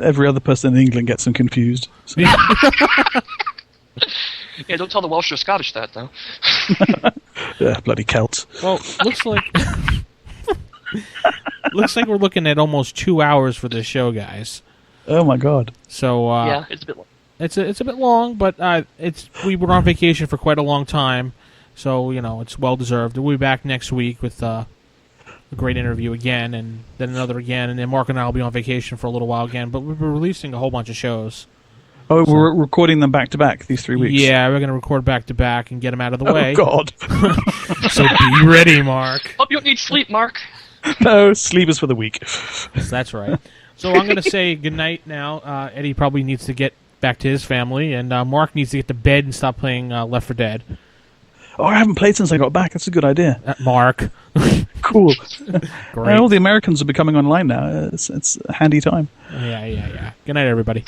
Every other person in England gets them confused. So. Yeah, don't tell the Welsh or Scottish that, though. Yeah, bloody Celts. Well, looks like we're looking at almost 2 hours for this show, guys. Oh my god. So Yeah, it's a bit long. it's a bit long, but we were on vacation for quite a long time, so it's well deserved. We'll be back next week with a great interview again, and then another again, and then Mark and I will be on vacation for a little while again. But we'll be releasing a whole bunch of shows. Oh, we're recording them back to back these 3 weeks. Yeah, we're going to record back to back and get them out of the way. Oh god. So be ready, Mark. Hope you don't need sleep, Mark. No, sleep is for the weak. That's right. So I'm going to say goodnight now. Eddie probably needs to get back to his family, and Mark needs to get to bed and stop playing Left 4 Dead. Oh, I haven't played since I got back. That's a good idea. Mark. Cool. Great. All the Americans are becoming online now. It's a handy time. Yeah. Good night, everybody.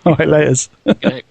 All right, laters. Good night.